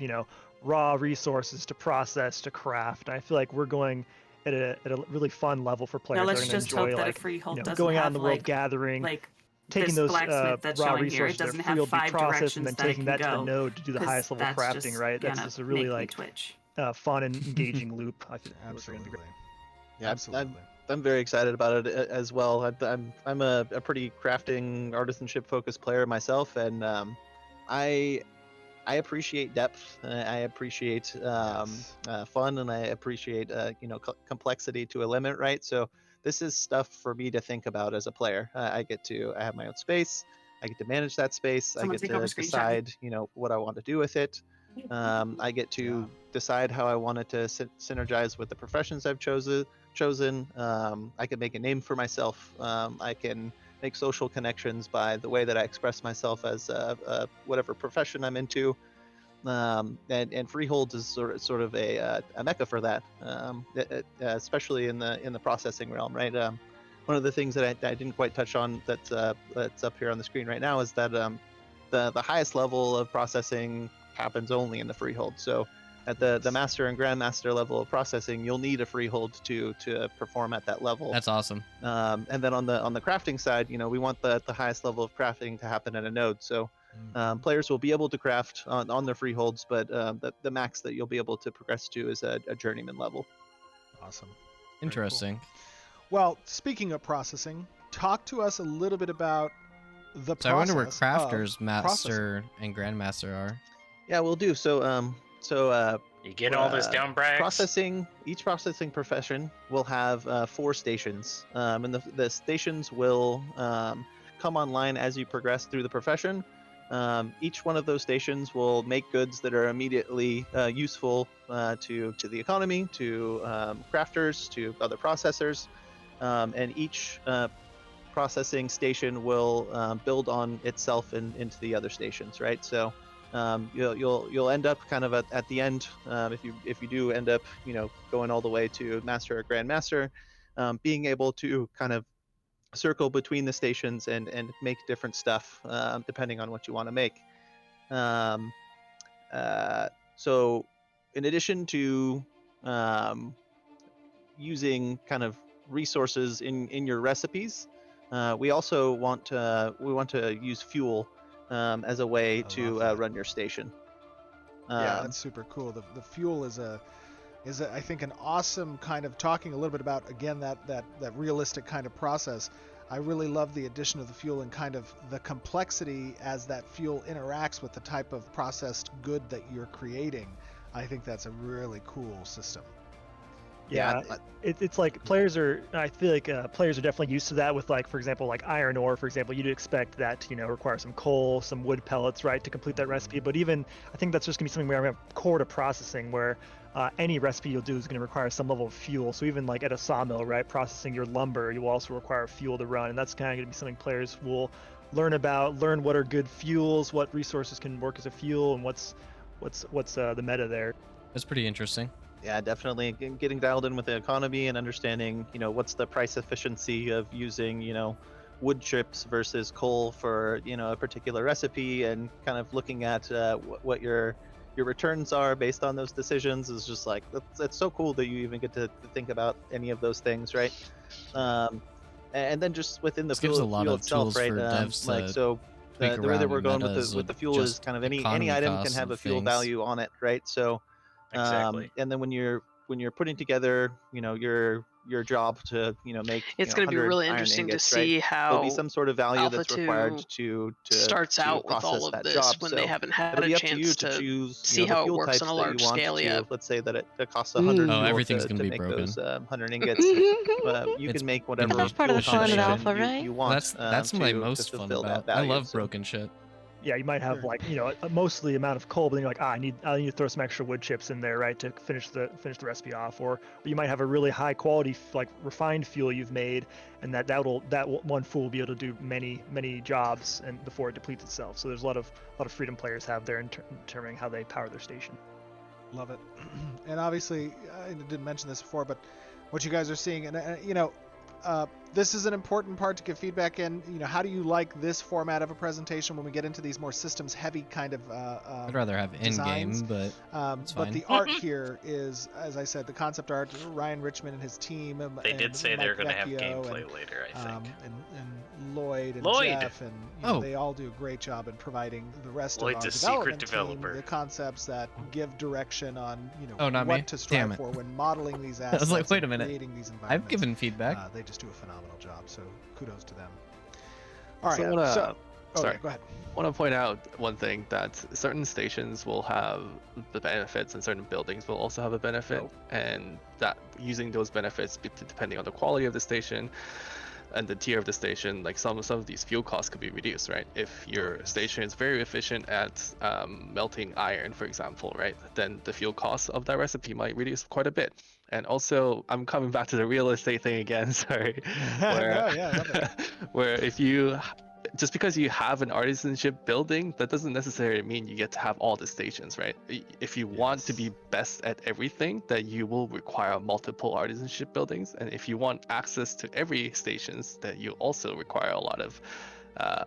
raw resources to process to craft. And I feel like we're going at a really fun level for Now players that are let's going to just enjoy hope that a like, freehold doesn't going out in have the world like gathering, this taking those blacksmith that's raw showing here. It resources that are doesn't free have to be 5 processed and directions then that it taking can that to the go, node to do the 'cause highest level that's crafting, just right? That's gonna just a really make me like twitch. fun and engaging loop. I feel Absolutely. yeah, Absolutely. I'm very excited about it as well. I'm a pretty crafting artisanship focused player myself, and I appreciate depth. I appreciate fun, and I appreciate complexity to a limit, right? So this is stuff for me to think about as a player. I have my own space. I get to manage that space. Someone I get take over to screenshot. decide, what I want to do with it. I get to decide how I want it to synergize with the professions I've chosen. I can make a name for myself. I can make social connections by the way that I express myself as whatever profession I'm into. And Freeholds is sort of a mecca for that, especially in the processing realm, right? One of the things that I didn't quite touch on that's up here on the screen right now is that the highest level of processing happens only in the Freehold. So at the master and grandmaster level of processing, you'll need a freehold to perform at that level. That's awesome. And then on the crafting side, we want the highest level of crafting to happen at a node. So players will be able to craft on their freeholds, but the max that you'll be able to progress to is a journeyman level. Awesome. Interesting. Cool. Well, speaking of processing, talk to us a little bit about the process. So I wonder where crafters, master, processing. and grandmaster are. Yeah, we'll do. So You get all those down brags? Each processing profession will have 4 stations, and the stations will come online as you progress through the profession. Each one of those stations will make goods that are immediately useful to the economy, to crafters, to other processors, and each processing station will build on itself into the other stations, right? So you'll end up kind of at the end, if you do end up going all the way to master or grandmaster, being able to kind of circle between the stations and make different stuff depending on what you want to make. So in addition to using kind of resources in your recipes, we also want to use fuel as a way to run your station. Yeah, that's super cool. The fuel is I think an awesome kind of, talking a little bit about again that realistic kind of process. I really love the addition of the fuel and kind of the complexity as that fuel interacts with the type of processed good that you're creating. I think that's a really cool system. Yeah, it's like players are. I feel like players are definitely used to that. With like, for example, like iron ore, for example, you'd expect that to require some coal, some wood pellets, right, to complete that recipe. But even I think that's just gonna be something where we have core to processing, where any recipe you'll do is gonna require some level of fuel. So even like at a sawmill, right, processing your lumber, you will also require fuel to run, and that's kind of gonna be something players will learn what are good fuels, what resources can work as a fuel, and what's the meta there. That's pretty interesting. Yeah, definitely getting dialed in with the economy and understanding, what's the price efficiency of using, wood chips versus coal for, a particular recipe, and kind of looking at what your returns are based on those decisions is just like, that's so cool that you even get to think about any of those things, right? And then just within the This gives a lot fuel of itself, tools right? for devs Like, to so tweak the way that around we're going metas with the of fuel is just kind of any economy item can costs have of a fuel things. value on it, right? So Exactly. and then when you're putting together, your job to, make It's going to be 100 really iron interesting to ingots, right? see There'll be how some sort of value Alpha that's 2 required to starts out with process all of that this job. when they So haven't had it'll a be up to you chance to to choose, see the how it fuel works on types a that you large want scale to. yet. Let's say that it costs 100 Oh, fuel everything's to gonna be make broken. those 100 ingots. You It's can make gonna whatever be That's part of the fuel fun at combination Alpha, right? you want. That's my to most fun fulfill about. that I value. love So, broken shit. Yeah, you might have like mostly amount of coal, but then you're like, I need to throw some extra wood chips in there, right, to finish the recipe off. Or you might have a really high quality like refined fuel you've made, and that one fuel will be able to do many jobs and before it depletes itself. So there's a lot of freedom players have there in determining how they power their station. Love it. And obviously, I didn't mention this before, but what you guys are seeing, and this is an important part to give feedback in. How do you like this format of a presentation when we get into these more systems heavy kind of I'd rather have designs? in-game, but it's But fine. the art here is, as I said, the concept art, Ryan Richmond and his team. They did say they're going to have Vecchio gameplay and, later, I think. and Lloyd and Lloyd! Jeff, and Oh. they all do a great job in providing the rest Lloyd's of our a secret development developer. team the concepts that give direction on Oh, not what me? to strive Damn it. for when modeling these I assets. was like, wait a and minute. creating these environments. I've given feedback. They just do a phenomenal job, so kudos to them. All right, So sorry. go ahead. I want to point out one thing, that certain stations will have the benefits and certain buildings will also have a benefit, and that using those benefits depending on the quality of the station and the tier of the station, like some of these fuel costs could be reduced, right? If your station is very efficient at melting iron, for example, right, then the fuel cost of that recipe might reduce quite a bit. And also, I'm coming back to the real estate thing again, sorry. Where if you, just because you have an artisanship building, that doesn't necessarily mean you get to have all the stations, right? If you want to be best at everything, then you will require multiple artisanship buildings. And if you want access to every stations, then you also require a lot of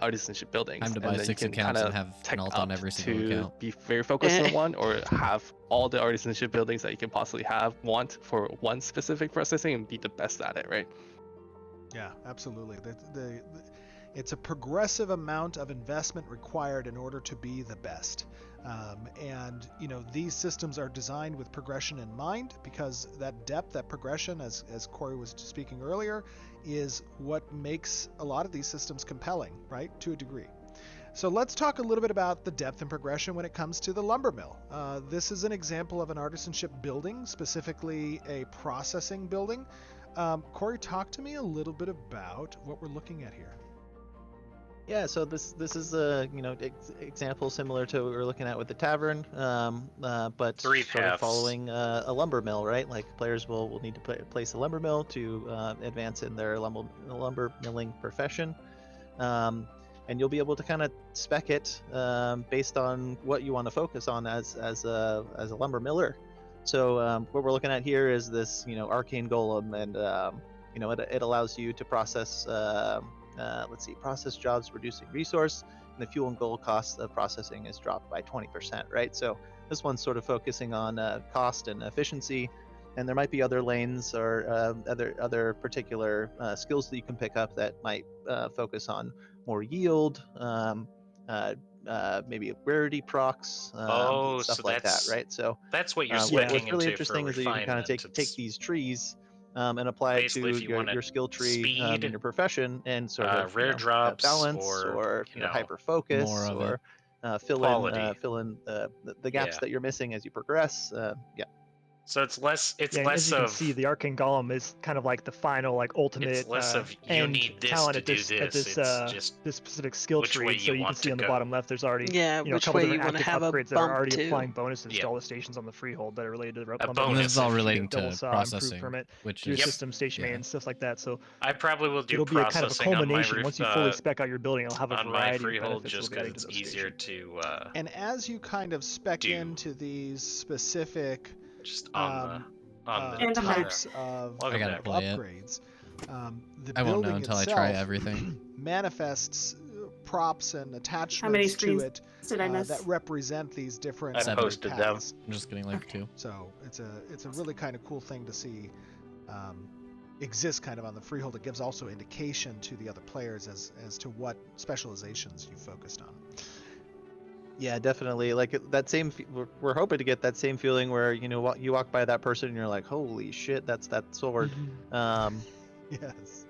artisanship buildings. Time to buy 6 accounts and have Melt on every single account. Be very focused on one, or have all the artisanship buildings that you can possibly want for one specific processing and be the best at it, right? Yeah, absolutely. It's a progressive amount of investment required in order to be the best. And these systems are designed with progression in mind, because that depth, that progression, as Corey was speaking earlier, is what makes a lot of these systems compelling, right, to a degree. So let's talk a little bit about the depth and progression when it comes to the lumber mill. This is an example of an artisanship building, specifically a processing building. Corey, talk to me a little bit about what we're looking at here. Yeah, so this is a example similar to what we were looking at with the tavern, but Three sort of paths. following a lumber mill, right? Like players will need to place a lumber mill to advance in their lumber milling profession, and you'll be able to kind of spec it based on what you want to focus on as a lumber miller. So what we're looking at here is this arcane golem, and it allows you to process. Process jobs reducing resource, and the fuel and gold cost of processing is dropped by 20%, right? So this one's sort of focusing on cost and efficiency, and there might be other lanes or other particular skills that you can pick up that might focus on more yield, maybe rarity procs, stuff like that, right? So that's what you're what's switching really into interesting for is that you can kind of refinement. take these trees and apply it to Basically, if you want your skill tree speed, in your profession, and sort of rare drops, balance, or hyper focus, more of or fill in the gaps that you're missing as you progress. So it's less. It's Yeah, less as you can of. see, the Arcane Golem is kind of like the final, ultimate It's less of you end need this talent to at this do at this. this It's just this specific skill which tree. way So you you can want see to on the go. bottom left, there's already Yeah, a which couple way you different want to active have a upgrades that are bump already to. applying bonuses to Yeah. all the stations on the Freehold that are related to the A lumber bonus. mill. This is all if you relating double to saw, processing, improved permit, which gear is system, station yeah. maintenance, stuff like that. So I probably will do it'll be a kind of a processing on my culmination. roof. Once you fully spec out your building, it'll have a On my variety of Freehold, benefits just we'll be because adding to it's those easier stations. to. And as you kind of spec into these specific just on the And a map. types of I gotta play it. upgrades. The I won't know building until I itself try everything. manifests props and How many attachments to screens it did I miss? that represent these different I posted them. paths. I'm just getting like 2. So it's a really kind of cool thing to see exist kind of on the Freehold. It gives also indication to the other players as to what specializations you focused on. Yeah, definitely. Like that same. We're hoping to get that same feeling where you walk by that person and you're like, holy shit, that's that sword. Yes.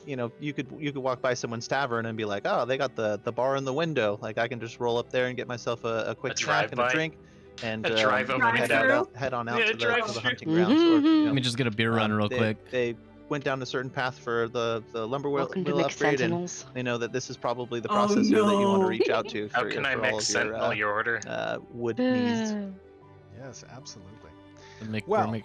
You could walk by someone's tavern and be like, oh, they got the bar in the window. Like I can just roll up there and get myself a quick snack and a drink, and head on out to the hunting grounds. Or, Let me just get a beer run real quick. They went down a certain path for the lumber wheel upgrade, and they know that this is probably the processor that you want to reach out to. How can I make Sentinel your order? Wood needs. Yes, absolutely.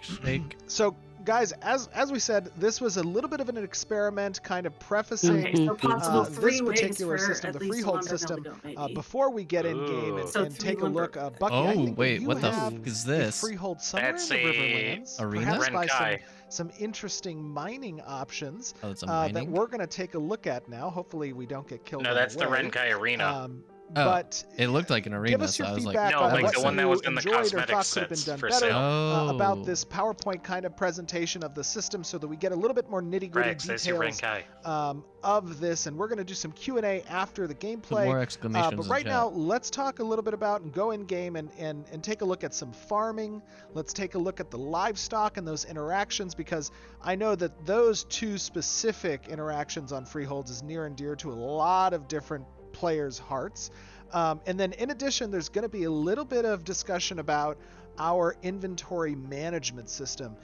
Shake. So, guys, as we said, this was a little bit of an experiment, kind of prefacing so possible this particular system, the Freehold system. Before we get in game and take a look, Bucky, I think wait, you what the have fuck is this? a Freehold somewhere That's in the Riverlands, arena? perhaps by some interesting mining options Oh, it's a that mining? we're going to take a look at now. Hopefully, we don't get killed. No, on that's the way. Renkai Arena. But it looked like an arena, give us your so I was like, feedback No, on like what the one that you was in the enjoyed or cosmetic thought could have been sets done for better sale. about this PowerPoint kind of presentation of the system, so that we get a little bit more nitty-gritty Rex, there's your details Renkai. of this. And we're going to do some Q&A after the gameplay. more exclamations But in right chat. now, let's talk a little bit about and go in game and take a look at some farming. Let's take a look at the livestock and those interactions, because I know that those two specific interactions on Freeholds is near and dear to a lot of different players' hearts. And then in addition, there's going to be a little bit of discussion about our inventory management system.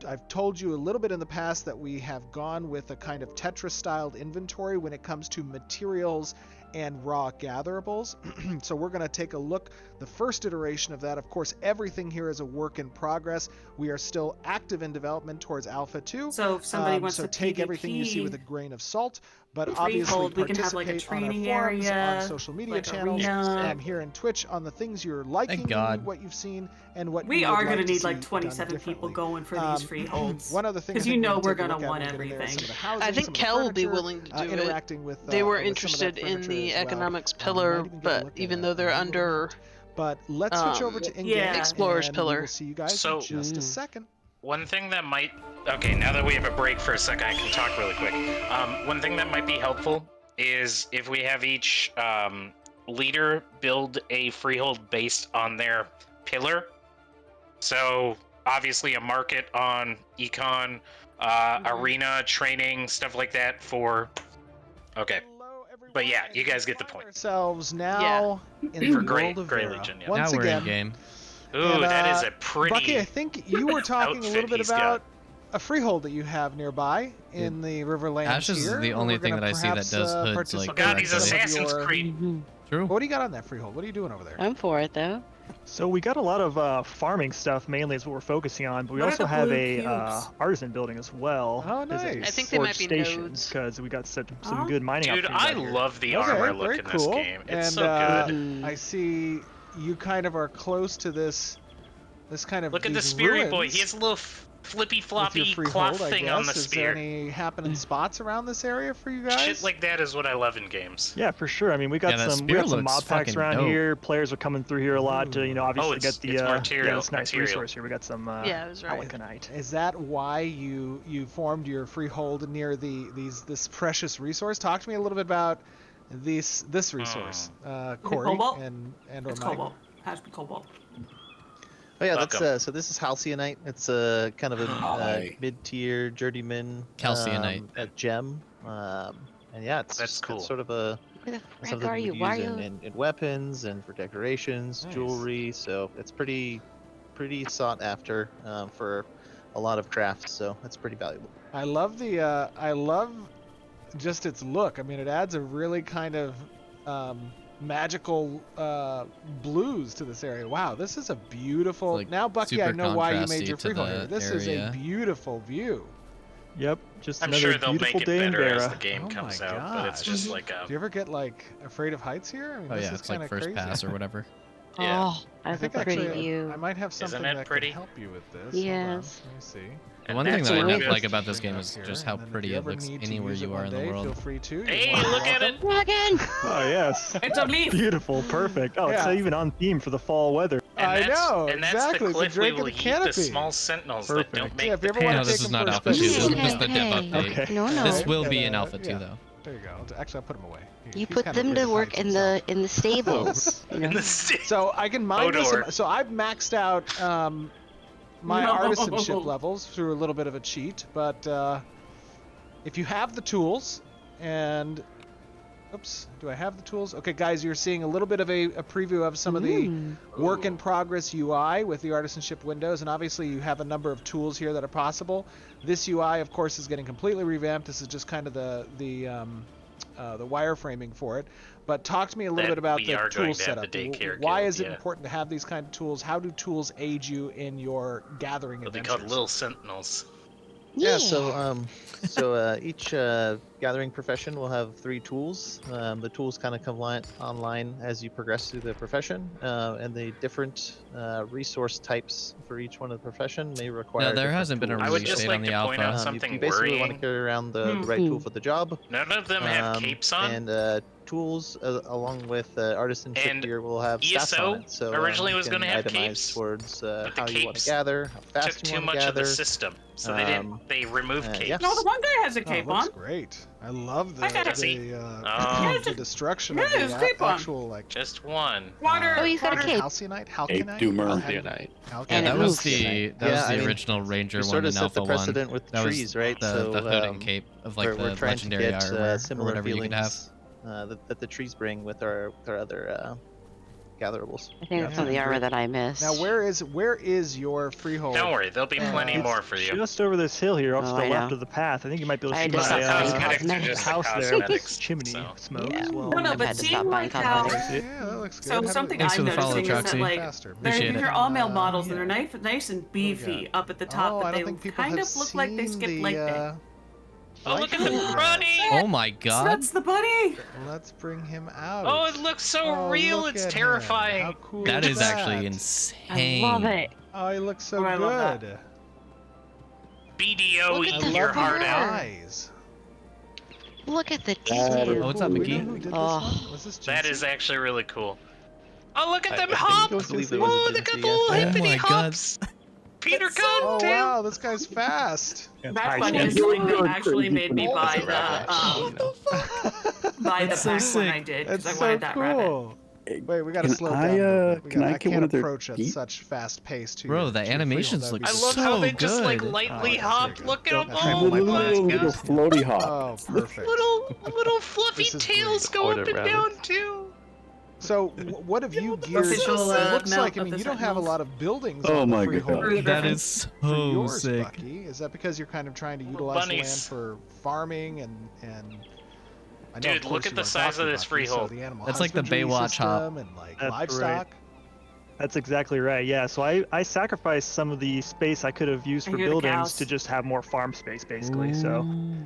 I've told you a little bit in the past that we have gone with a kind of Tetris-styled inventory when it comes to materials and raw gatherables. So we're going to take a look, the first iteration of that. Of course, everything here is a work in progress. We are still active in development towards Alpha 2. So if somebody wants to take PvP, everything you see with a grain of salt, but Freehold, obviously we can have like a participate on our training forums, area, on social media like channels, arena. here in Twitch, on the things you're liking, Thank God. what you've seen, and what We you are would going like to need see like done 27 people differently. going for these Freeholds. One other thing, because I think we're take a going to look at want when we get in there is everything. some of the housing, I think some of the Kel will be furniture, willing to do it. interacting with, They were with some of that interested in furniture the as well. economics We might pillar, even get a but look at even a though they're little under bit. But let's switch over to in-game, yeah. Explorers and pillar. we will see you guys So- in just a second. One thing that might... Okay, now that we have a break for a second, I can talk really quick. One thing that might be helpful is if we have each leader build a freehold based on their pillar. So, obviously a market on econ, arena, training, stuff like that for... Okay. But yeah, you guys get the point. Ourselves now in For the Grey world of Vera. Legion, yeah. Once now we're again, in game. Ooh, And, that is a pretty... Bucky, I think you were talking a little outfit bit he's about a freehold that you have nearby in the Riverlands Ash is here. the only We're thing gonna that I see that perhaps, does hoods, like, participate Oh god, in he's some of Assassin's your- Creed. True. What do you got on that freehold? What are you doing over there? I'm for it though. So we got a lot of farming stuff mainly is what we're focusing on, but we What are also the have blue a cubes? artisan building as well. Oh, There's a nice. I think they might forge be station nodes. because we got some Huh? good mining Dude, opportunities I out here. love the Okay, armor look very in cool. this game. It's And, so good. I see you kind of are close to this kind of Look at the these Spirit Boy. ruins He has a little flippy with your floppy freehold, cloth I thing on the guess. Is spear. there any happening spots around this area for you guys? Shit like that is what I love in games. Yeah, for sure. I mean, we got Yeah, that some spear mob looks packs fucking around dope. here. Players are coming through here a lot to, obviously it's- get the it's material- this nice material. resource here. We got some Yeah, it was right. alacanite. Is that why you formed your freehold near this precious resource? Talk to me a little bit about this resource, Corey Cobalt? and It's or Mike. cobalt. Has to be cobalt. Oh yeah, that's Welcome. so this is halcyanite. It's kind of a Hi. mid-tier journeyman Calcianite. a gem. And yeah, That's it's cool. sort of a Where the frick something are we you? would Why use are you? in weapons and for decorations, Nice. jewelry. So it's pretty sought after for a lot of crafts. So it's pretty valuable. I love just its look. I mean, it adds a really kind of magical blues to this area. Wow, this is a beautiful. Like, now, Bucky, I super know why you made contrasty your to freehold the here. This is a area. beautiful view. Yep, just I'm another sure they'll beautiful make it day in better as Vera. the game Oh comes my out, but it's gosh. just like a... Do you ever get like afraid of heights here? I mean, Oh this yeah, is it's like kinda first crazy. pass or whatever. Yeah. Oh, I I have a think pretty actually view. I might have Isn't something it that pretty? can help you with this. Yes. Hold on, let me see. The And one thing that's that I what like we- about this Bring game it is up just here, how and then if pretty you it ever looks need to anywhere use it you are one in the day, world. Feel free to. You're Hey, more than look at welcome. it. Dragon! Oh yes. It's a leaf. Beautiful, perfect. Oh, it's Yeah. even on theme for the fall weather. And I that's, know, and that's exactly. the It's a cliff we drink of will the eat the canopy. small sentinels that don't Perfect. make Yeah, if the you ever wanna No, pants. this take is them not for a Alpha 2. spin. This is Hey, just the dev hey, update. Okay. No, no. This will be And, in Alpha 2, yeah. though. There you go. Actually, I'll put him away. You He's put kind of them afraid to work hide in himself. the stables. You know? In the sta- So I can mine with Hodor. some. So I've maxed out my No. artisanship levels through a little bit of a cheat, but if you have the tools and oops, do I have the tools? Okay, guys, you're seeing a little bit of a preview of some of the work in progress UI with the artisanship windows, and obviously you have a number of tools here that are possible. This UI, of course, is getting completely revamped. This is just kind of the wireframing for it. But talk to me a little That bit about we the are tool going to have setup. the daycare Why guild, is it yeah. important to have these kind of tools? How do tools aid you in your gathering What they adventures? call little sentinels. Yeah, so each gathering profession will have 3 tools. The tools kind of come online as you progress through the profession, and the different resource types for each one of the profession may require. No, there different hasn't been a tools. I would release just date like on the to point out Alpha. something you basically want to worrying. carry around the right tool for the job. None of them have capes on. And tools along with artisanship And gear will have stats on it. So originally you was can gonna have itemize capes, towards but the how you want to capes gather, how Took fast you too want to much of the gather. system, so they didn't. They removed capes. yeah. No, the one guy has a Oh, cape it looks on. great. I love the I got it. Oh. the destruction Yeah, of there's the cape on. actual like Just one. Water. Oh, he's got a water. cape. halcynite, Ape halcynite, Doomer. Unite. Yeah, And that it was moves. the Yeah, I mean, original Ranger We one sort of in set Alpha the precedent with the That was trees, right? the So hood and cape of like we're the trying legendary to get armor or similar whatever you could have. feelings that the trees bring with our other gatherables. I think that's some of the armor that I missed. Now where is your freehold? Don't worry, there'll be plenty It's more for you. Just over this hill here, off to Oh, the I left know. of the path. I think you might be able to I see just my saw cosmetics are cosmetics. just the house there with cosmetics, chimney so. smoke Yeah. as well. No, no, I've but had to seeing stop buying like how. cosmetics. Yeah, that looks good. So How do something we- Thanks I'm for the follow, noticing is that Troxy. like faster. Appreciate they're it. all male models and they're yeah. nice and beefy up at the Oh, top, I but don't they think people kind have of look like they seen skipped the, leg day. Oh, look at the Right. bunny! Oh my So god. that's the bunny. Let's bring him out. Oh, it looks so Oh, real. look It's at him. terrifying. How cool That is is actually that? insane. I love it. Oh, he looks so Oh, I love good. BDO, Look at eat the your love heart the out. eyes. Look at the Oh, detail. what's up, Do we know McGee? who did this Oh. one? Was this That Jinxie? is actually really cool. Oh, look at I them think hops! I believe it was a Oh, they got Jinxie, the yeah. little Oh hippity my God. hops. Peter Oh Cottontail. wow, this guy's fast. That bunny Yeah. is something that actually made me It's buy a rabbit, the you know. buy the That's so pack when sick. I did because It's I so wanted that rabbit. cool. Wait, we gotta Can slow I, down. a little bit. can I I get can't one of their approach at feet? such fast pace to Bro, your- the to your animations freehold. look I That'd be love so how they just like good. lightly Oh, hop. there you Look at go. them. That's Oh right. my little god. floaty hop. Oh, perfect. Little fluffy This is tails great. go up Order and down rabbits. too. So, what have you geared? Official, it looks mount like, I of mean, the you don't have a Sentinels. lot of buildings Oh on the my freehold. God. That is For so yours, sick. Bucky. Is that because you're kind of trying to utilize the land bunnies. for farming and I know, Dude, of course, look at you the are size of Bucky, this Bucky, so freehold. the animal That's like the husbandry Baywatch hop. system and like That's livestock. That's exactly right. Yeah. So I sacrificed some of the space I could have used I for hear the buildings cows. to just have more farm space, basically. So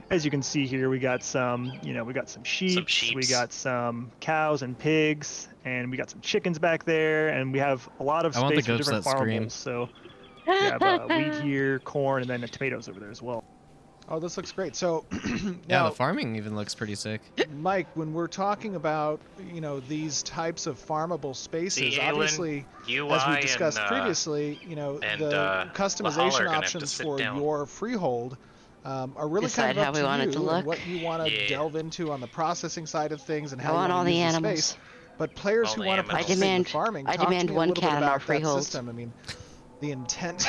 as you can see here, we got some, we got some sheep, we sheeps. got some cows and pigs, and we got some chickens back there, and we have a lot of I want the space for goats different that scream. farmables. So we have wheat here, corn, and then the tomatoes over there as well. Oh, this looks great. So, Yeah, now, the farming even looks pretty sick. Mike, when we're talking about, these types of farmable spaces, See, Aelin, obviously, UI as we discussed and, previously, and, the Lahal are customization gonna have to options sit for down. your freehold are really Decide kind of how up we to want it you to and look. what you want to Yeah. delve into on the processing side of things and I how you want all want to the use the animals. space. But players All who the want to animals. participate in farming, I talk to demand me a one little bit cat on our about that freehold. system. I mean, the intent,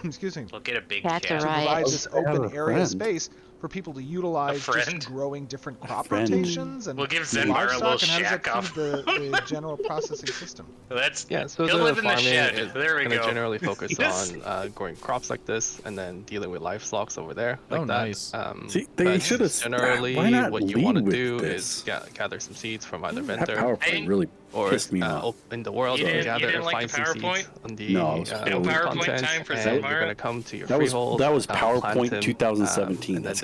excuse me, We'll get a big Cats are cat. right. provide this I have open a area friend. space for people to utilize friend? just growing different crop friend. rotations and We'll give Zenbar a livestock, little and how does that shack off. feed the general processing system? That's Yeah, so he'll the live in the farming shed. is There we gonna go. generally focus Yes. on growing crops like this, and then dealing with livestock over there. Like Oh, that. nice. See, they but should have. generally Why not what you lead want to with do this? is gather some seeds from either That vendor PowerPoint really or pissed me off. in the world You you didn't- you gather didn't like find the some PowerPoint? seeds on the No, it was No PowerPoint content, time for and you're Zenmara? gonna come to your That was freehold. that was plant PowerPoint them, 2017. and then That's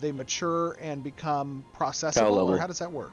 they mature and become processable, level. or how does that work?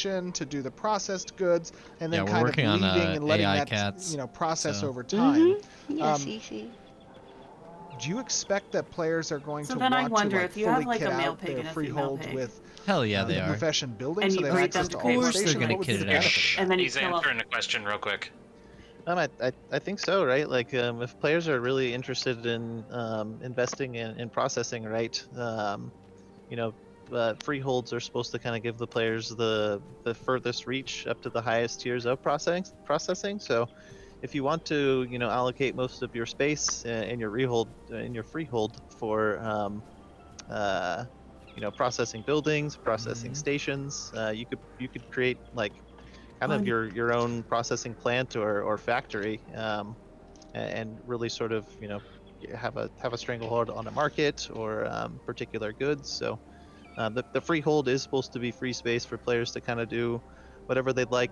fermentation to do the processed goods, and then Yeah, we're kind of working on, leading and letting AI that cats, process so- over time. Yes, easy. do you expect that players are going So to then I want wonder to if you fully have like kit a male out pig their and a female freeholds pig, with Hell yeah, they the are. profession building, and so you they have breed them access to to all the course, stations? they're gonna What would be kit the it out. benefit of that? and then you He's kill answering the question real quick. I think so, right? Like, if players are really interested in investing in processing, right? You know, freeholds are supposed to kind of give the players the furthest reach up to the highest tiers of processing. So, if you want to, allocate most of your space in your freehold for, processing buildings, processing stations, you could create like kind of your own processing plant or factory, and really sort of have a stranglehold on a market or particular goods. So the freehold is supposed to be free space for players to kind of do whatever they'd like,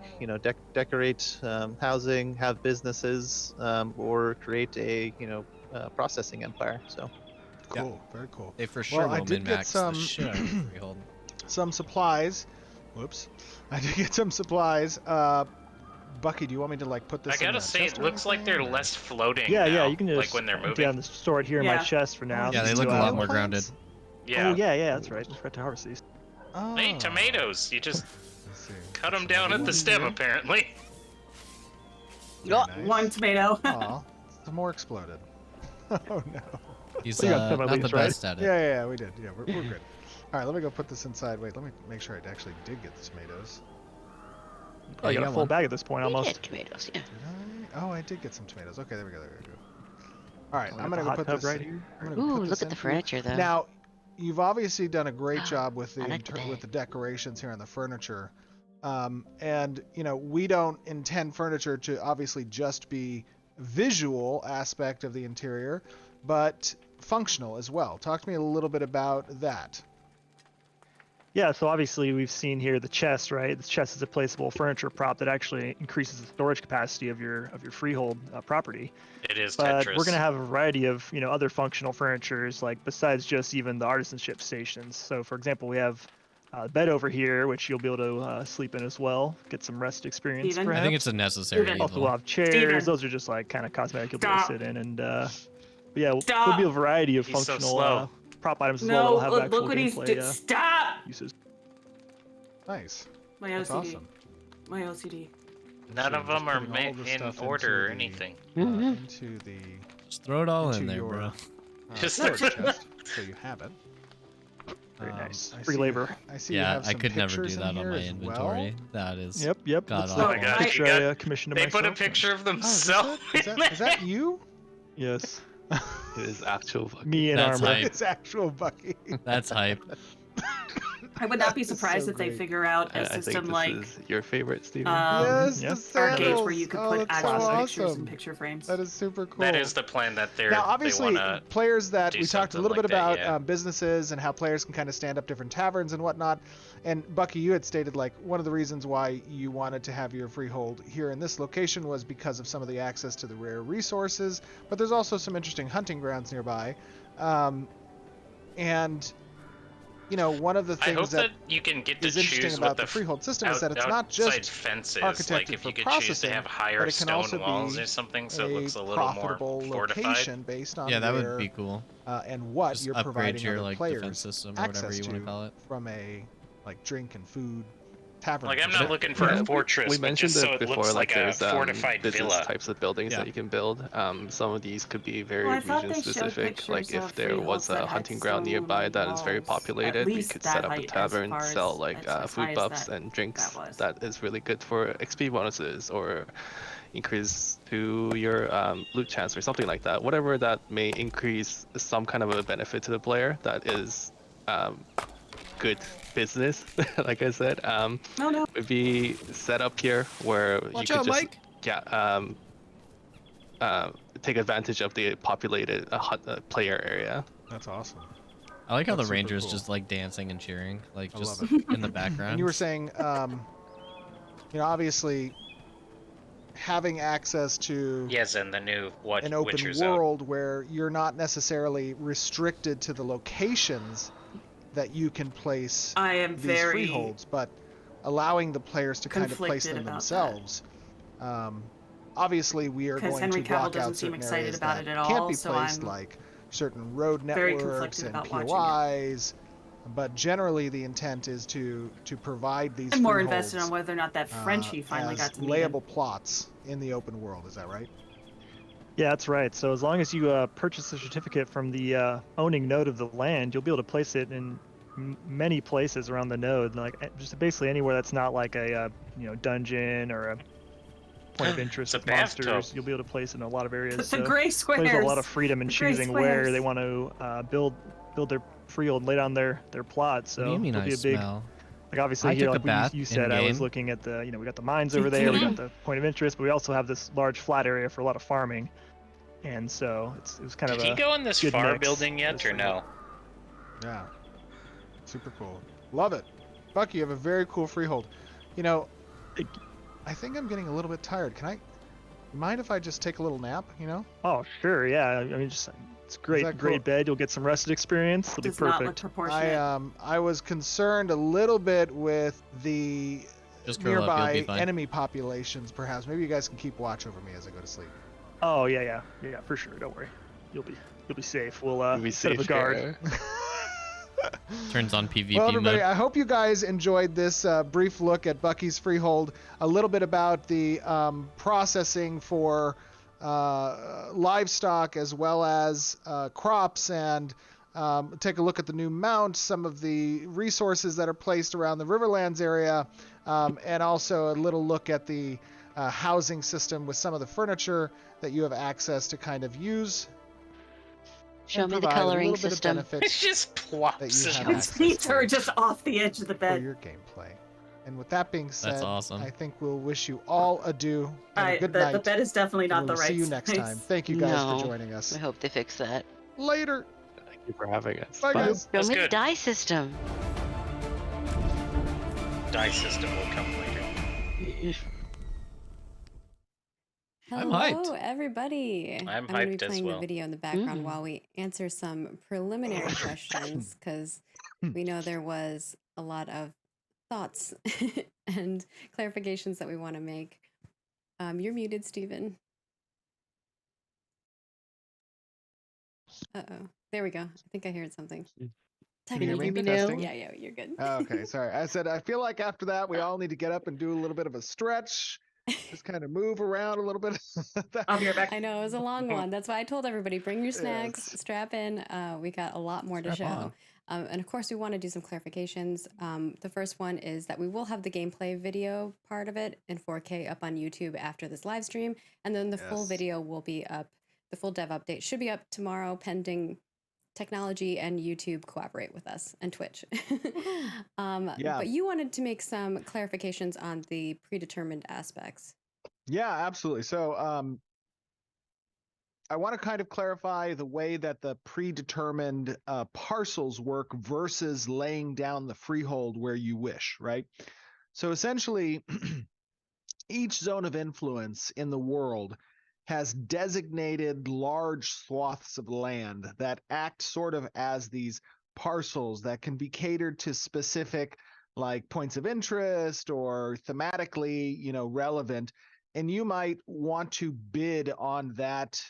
decorate housing, have businesses, or create a processing empire. So Cool, very cool. They for sure Well, I will did get min-max the some shit out of the freehold. some supplies. Whoops, I did get some supplies. Bucky, do you want me to like put this? I gotta in say, it looks like they're less floating Yeah, now, yeah, you can just like when they're moving. down store it here in my Yeah. chest for now. Yeah, You they can look a still lot have- more grounded. Yeah. Oh yeah, that's right. Just right to harvest these. Oh. Hey, tomatoes! You just Let's see. cut them Some down other at the ones stem, here. apparently. Very Oh, nice. one tomato. Aw, some more exploded. Oh no. He's Well, you got some at not the least, right? best at it. Yeah, we did. Yeah, we're good. All right, let me go put this inside. Wait, let me make sure I actually did get the tomatoes. Probably you got a got full one. bag at this point We almost. did tomatoes, yeah. Did I? Oh, I did get some tomatoes. Okay, there we go. All right, Oh, we I'm got gonna the go hot put tub this right here. I'm gonna Ooh, put this look at in the for you. furniture though. Now, you've obviously done a great job with the I like the bed. with the decorations here on the furniture, and we don't intend furniture to obviously just be visual aspect of the interior, but functional as well. Talk to me a little bit about that. Yeah, so obviously we've seen here the chest, right? The chest is a placeable furniture prop that actually increases the storage capacity of your freehold property. It is But Tetris. we're gonna have a variety of other functional furnitures, like besides just even the artisanship stations. So for example, we have a bed over here, which you'll be able to sleep in as well, get some rest experience. Steven? Perhaps. I think it's a necessary Steven. Also, evil. we'll have chairs. Steven. Those are just like kind of cosmetic you'll be able to Stop. sit in, and but yeah, there'll Stop. be a variety of He's so functional slow. prop items as No, well that'll have look actual what he's gameplay doing. Stop! uses. Nice. My That's OCD. awesome. My OCD. None So of just them are putting all the in stuff order or into the- anything. into the Just throw it all into in there, your, bro. Just storage throw- chest, so you have it. Very nice. I Free see- labor. I see you Yeah, have I some could never do pictures in that on here my as inventory. well. That is. Yep. God Looks awful. like Oh my gosh, picture you got- I commissioned They myself. put a picture of Oh, is themselves. that, is that you? Yes. It is actual. Me in That's armor. hype. It's actual Bucky. That's hype. I would not be That is surprised so if they great. figure out I a think system this like is your favorite, Steven. Yes, yeah. the arcades sandals. where you could Oh, put that's so actual pictures awesome. and picture frames. That is super cool. That is the plan that they're. Now, obviously, they wanna players that do we talked a something little like bit that, about yeah. businesses and how players can kind of stand up different taverns and whatnot. And Bucky, you had stated like one of the reasons why you wanted to have your freehold here in this location was because of some of the access to the rare resources, but there's also some interesting hunting grounds nearby. And one of the I hope things that you can get to is interesting choose about what the freehold system is that it's not outside just fences. architected Like if for you could choose to processing, have but higher it can also stone walls be or something, so it a looks a little profitable more fortified. location based on Yeah, that would where, be cool. and what Just you're upgrade providing your other like players defense system or whatever access you want to to call it. from a like drink and food tavern. Like I'm not perspective. looking for a fortress, We but mentioned just so it it before, looks like like a there's fortified business villa. types of buildings Yeah. that you can build. Some of these could be very Well, I thought region they showed specific. Like pictures if of there freeholds was that a had hunting ground nearby stone that is very walls, populated, at we least could that set up a height as tavern, far as- sell like as high food as buffs that- and drinks. that was. That is really good for XP bonuses or increase to your loot chance or something like that. Whatever that may increase some kind of a benefit to the player. That is good business, like I said. No. Would be set up here where Watch you could out, just Mike. take advantage of the populated player area. That's awesome. I like how That's the super Rangers cool. just like dancing and cheering, like I just love in the background. And you were saying, obviously, having access to Yes, and the new an open Witcher zone. world where you're not necessarily restricted to the locations that you can place I am these very freeholds, but allowing the players to kind of place conflicted them about themselves. Obviously, we are Because going Henry to Cavill block doesn't out seem certain excited areas about that it at can't all, be so placed, I'm like certain road Very networks conflicted and about watching it. POIs. But generally, the intent is to provide these I'm more freeholds, invested on whether or not that Frenchie finally as got to meet him. layable plots in the open world. Is that right? Yeah, that's right. So as long as you purchase a certificate from the owning node of the land, you'll be able to place it in many places around the node, like just basically anywhere that's not like a dungeon or a point of interest It's a with monsters. bathtub. You'll be able to place it in a lot of areas. The So gray squares. there's a lot of freedom in The gray choosing where squares. they want to build their freehold and lay down their plot. So What do you mean it'll I be a big, smell? like obviously I here, took a like bath you said, I was in-game. looking at the, we got the mines over there, we got the point of interest, but we also have this large flat area for a lot of farming. And so it was kind Did of he a go in this good far mix. building yet, or no? Yeah. Super cool. Love it. Bucky, you have a very cool freehold. You know, I think I'm getting a little bit tired. Mind if I just take a little nap, Oh, sure, yeah. I mean, just it's great, that great cool? bed. You'll get some rested experience. It'll be Does not look perfect. proportionate. I was concerned a little bit with the Just curl up, you'll nearby be fine. enemy populations, perhaps. Maybe you guys can keep watch over me as I go to sleep. Oh yeah, for sure. Don't worry, you'll be safe. We'll You'll be set up a safe guard. here. Turns on PvP Well, everybody, mode. I hope you guys enjoyed this brief look at Bucky's Freehold, a little bit about the processing for livestock as well as crops, and take a look at the new mount, some of the resources that are placed around the Riverlands area, and also a little look at the housing system with some of the furniture that you have access to kind of use. Show and me the provide a coloring little bit of system. It benefits just that plops you have in. His access feet to are just off the edge of the for bed. your gameplay. And with that being said, That's awesome. I think we'll wish you all adieu and a good the night. bed is definitely and not we the will right see you next size. time. Thank you guys No. for joining us. I hope they fix that. Later. Thank you for having us. Bye, guys. Show That's me the good. die system. Die system will come later. I'm Hello, hyped. everybody. I'm going to be hyped as playing well. the video in the background Mm. while we answer some preliminary questions, because we know there was a lot of thoughts and clarifications that we want to make. You're muted, Stephen. Uh-oh. There we go. I think I heard something. Can you hear Technical me? difficulty. Testing? Yeah, you're good. Oh, okay, sorry. I said I feel like after that we all need to get up and do a little bit of a stretch, just kind of move around a little bit. I'll be right back. I know, it was a long one. That's why I told everybody, bring your snacks, Yes. strap in. We got a lot more to Strap show. And of course, we want to do some clarifications. The first one is that we will have the gameplay video part of it in 4K up on YouTube after this live stream. And then the full Yes. video will be up. The full dev update should be up tomorrow, pending technology and YouTube cooperate with us, and Twitch. Yeah. But you wanted to make some clarifications on the predetermined aspects. Yeah, absolutely. So I want to kind of clarify the way that the predetermined parcels work versus laying down the freehold where you wish, right? So essentially, each zone of influence in the world has designated large swaths of land that act sort of as these parcels that can be catered to specific like points of interest or thematically, relevant. And you might want to bid on that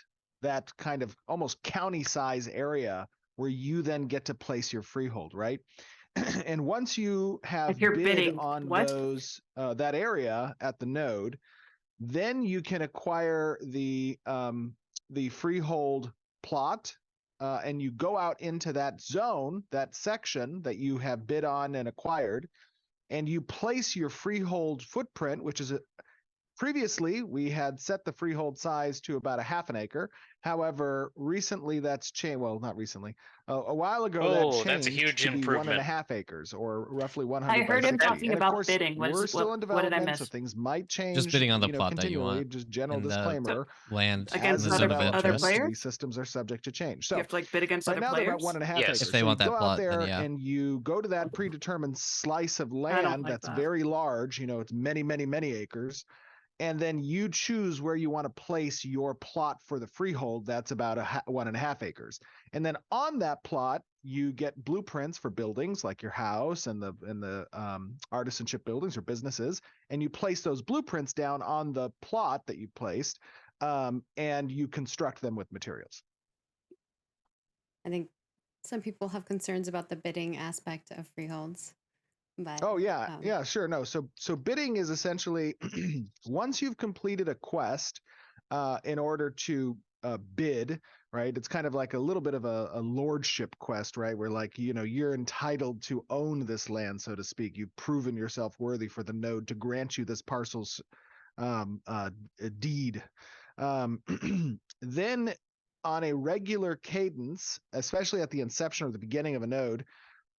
kind of almost county size area where you then get to place your freehold, right? And once you have If you're bid bidding, on what? those that area at the node, then you can acquire the freehold plot, and you go out into that zone, that section that you have bid on and acquired, and you place your freehold footprint, which is previously we had set the freehold size to about a half an acre. However, recently that's changed. Well, not recently. A while ago that Oh, changed that's a huge to be improvement. 1.5 acres, or roughly 100 I heard by him 60. talking And of about course, bidding. we're still in What did I development, so miss? things might change. Just bidding on the plot that you continually. want. Just general and, disclaimer. land Against in the as zone of other interest. players? these systems are subject to change. You So have to like bid against right other now they're players. about 1.5 Yes. acres. If they So want you that go out plot, then there yeah. and you go to that predetermined slice of I don't land like that's that. very large. It's many, many, many acres. And then you choose where you want to place your plot for the freehold. That's about 1.5 acres. And then on that plot, you get blueprints for buildings like your house and the artisanship buildings or businesses. And you place those blueprints down on the plot that you placed, and you construct them with materials. I think some people have concerns about the bidding aspect of freeholds. But Oh yeah, sure. No, so bidding is essentially once you've completed a quest, in order to bid, right? It's kind of like a little bit of a lordship quest, right? Where like you're entitled to own this land, so to speak. You've proven yourself worthy for the node to grant you this parcel's deed. Then on a regular cadence, especially at the inception or the beginning of a node,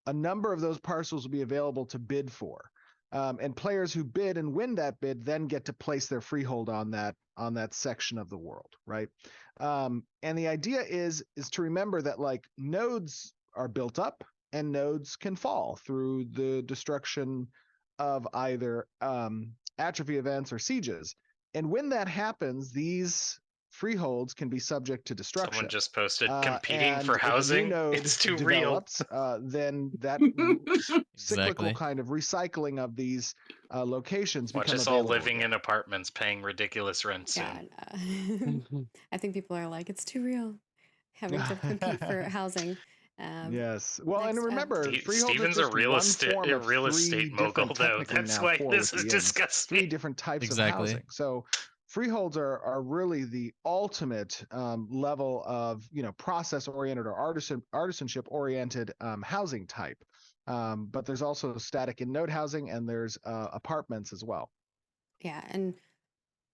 a number of those parcels will be available to bid for. And players who bid and win that bid then get to place their freehold on that section of the world, right? And the idea is to remember that like nodes are built up and nodes can fall through the destruction of either atrophy events or sieges. And when that happens, these freeholds can be subject to destruction. Someone just posted competing for And if a new housing. node It's too develops, then that cyclical Exactly. kind of recycling of these locations Watch become us all available living again. in apartments paying ridiculous rent soon. yeah, I think people are like, it's too real having to compete for housing. Yes. Well, next and up- remember, freeholds Steven's are a just real one estate form of real three estate mogul, different, though. technically That's now why four this with is the ins, disgusting. three different types Exactly. of housing. So freeholds are really the ultimate level of process oriented or artisanship oriented housing type. But there's also static and node housing, and there's apartments as well. Yeah, and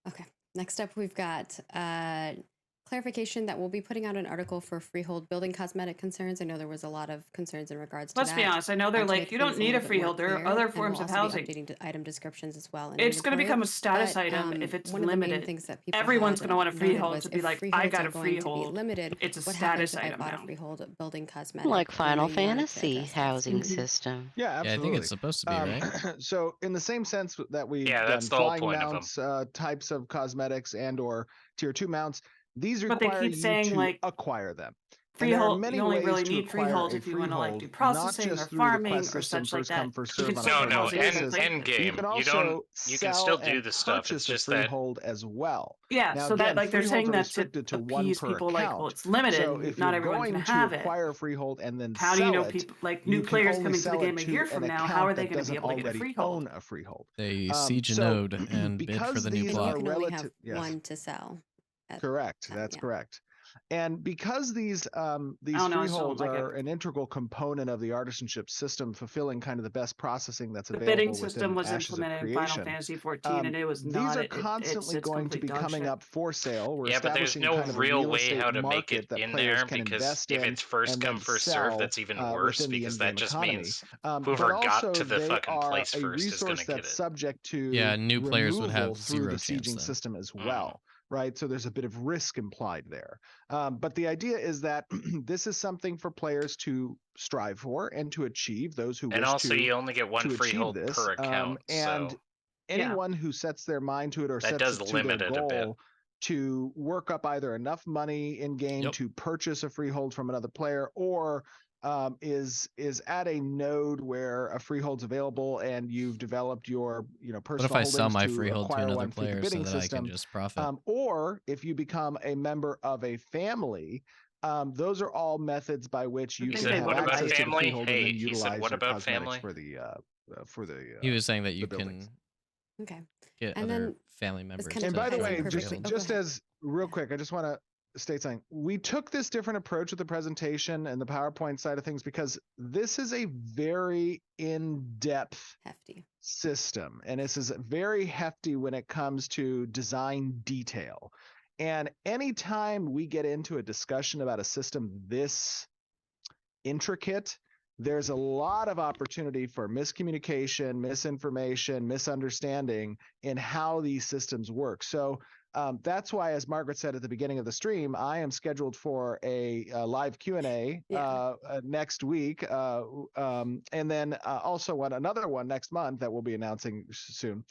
okay. Next up, we've got clarification that we'll be putting out an article for freehold building cosmetic concerns. I know there was a lot of concerns in regards to Let's that. be honest. I know they're to like, make you don't things need a little bit more freehold. There are clear, other and forms we'll of also be housing. updating item descriptions as well. In It's going to inventory. become a status But, item if it's one of the main limited. things that people Everyone's had going to want a noted freehold was to be if like, I freeholds got are a going to be freehold. limited, It's a what happens status if I item bought now. a freehold building cosmetic? Like And I Final know you wanted to Fantasy address that, housing Steve. system. Yeah, Yeah, I absolutely. think it's supposed to be, right? So in the same sense that we've Yeah, done that's the whole flying point of mounts, types of cosmetics and or tier 2 mounts, these But they require keep you saying, to like, acquire them. And there are freehold, many you only ways really to need acquire freeholds a if you want to like do freehold, not processing or just through the farming quest or system, such like first that. come, first You serve can on still No, get certain no, housing in other basis. places. end You game. can You also can sell still do and the stuff. It's purchase a just that freehold as well. Yeah, Now, so that again, like they're freeholds saying are that to restricted to one appease per people like, well, account. it's limited So and if not you're everyone can going to have it. acquire a freehold and then How do you sell know it, people like you new can players only coming to the sell game it a to year an from now? How are account they that going to be doesn't able to get a already freehold? own a freehold. They siege a So node and bid for because the new these And you plot. are can only have relative, yes. one to sell. at Correct. time, That's yeah. correct. And because these I don't know, I still freeholds don't like are it. an integral component of the artisanship system, fulfilling kind of the best processing that's The bidding available system within was Ashes of implemented in Final Creation, Fantasy 14, and it was these not. are It's constantly going to complete be dog coming shit. up for sale. We're Yeah, but there's establishing no kind of a real real way estate how to make market it that in players there, can because invest if in it's first and come then first serve, sell that's even worse, within the because that in-game just economy. means But whoever also got to the they fucking are place a first is gonna resource get that's it. subject to Yeah, new players would removal have through the zero chance sieging then. system as well. Right, so there's a bit of risk implied there. But the idea is that this is something for players to strive for and to achieve. Those who And wish also, to you only get one achieve freehold this, per account, and so anyone who sets their mind to it or that sets does it to their limit it a bit. goal to work up either enough money in game Yep. to purchase a freehold from another player, or is at a node where a freehold's available and you've developed your What personal if I sell holdings my to freehold to acquire another one through the player so bidding that I system, can just profit? or if you become a member of a family. Those are all methods by which you He can said, have "What about access to the family?" freehold and Hey, then he said, utilize "What your about cosmetics family?" for the He was saying that the you buildings. can Okay. get And other then family members kind to of And by the ties in way, acquire perfectly. freehold. Oh, go just ahead. as real quick, I just want to state something. We took this different approach with the presentation and the PowerPoint side of things because this is a very in-depth Hefty. system, and this is very hefty when it comes to design detail. And anytime we get into a discussion about a system this intricate, there's a lot of opportunity for miscommunication, misinformation, misunderstanding in how these systems work. So that's why, as Margaret said at the beginning of the stream, I am scheduled for a live Q&A next week, and then also another one next month that we'll be announcing soon,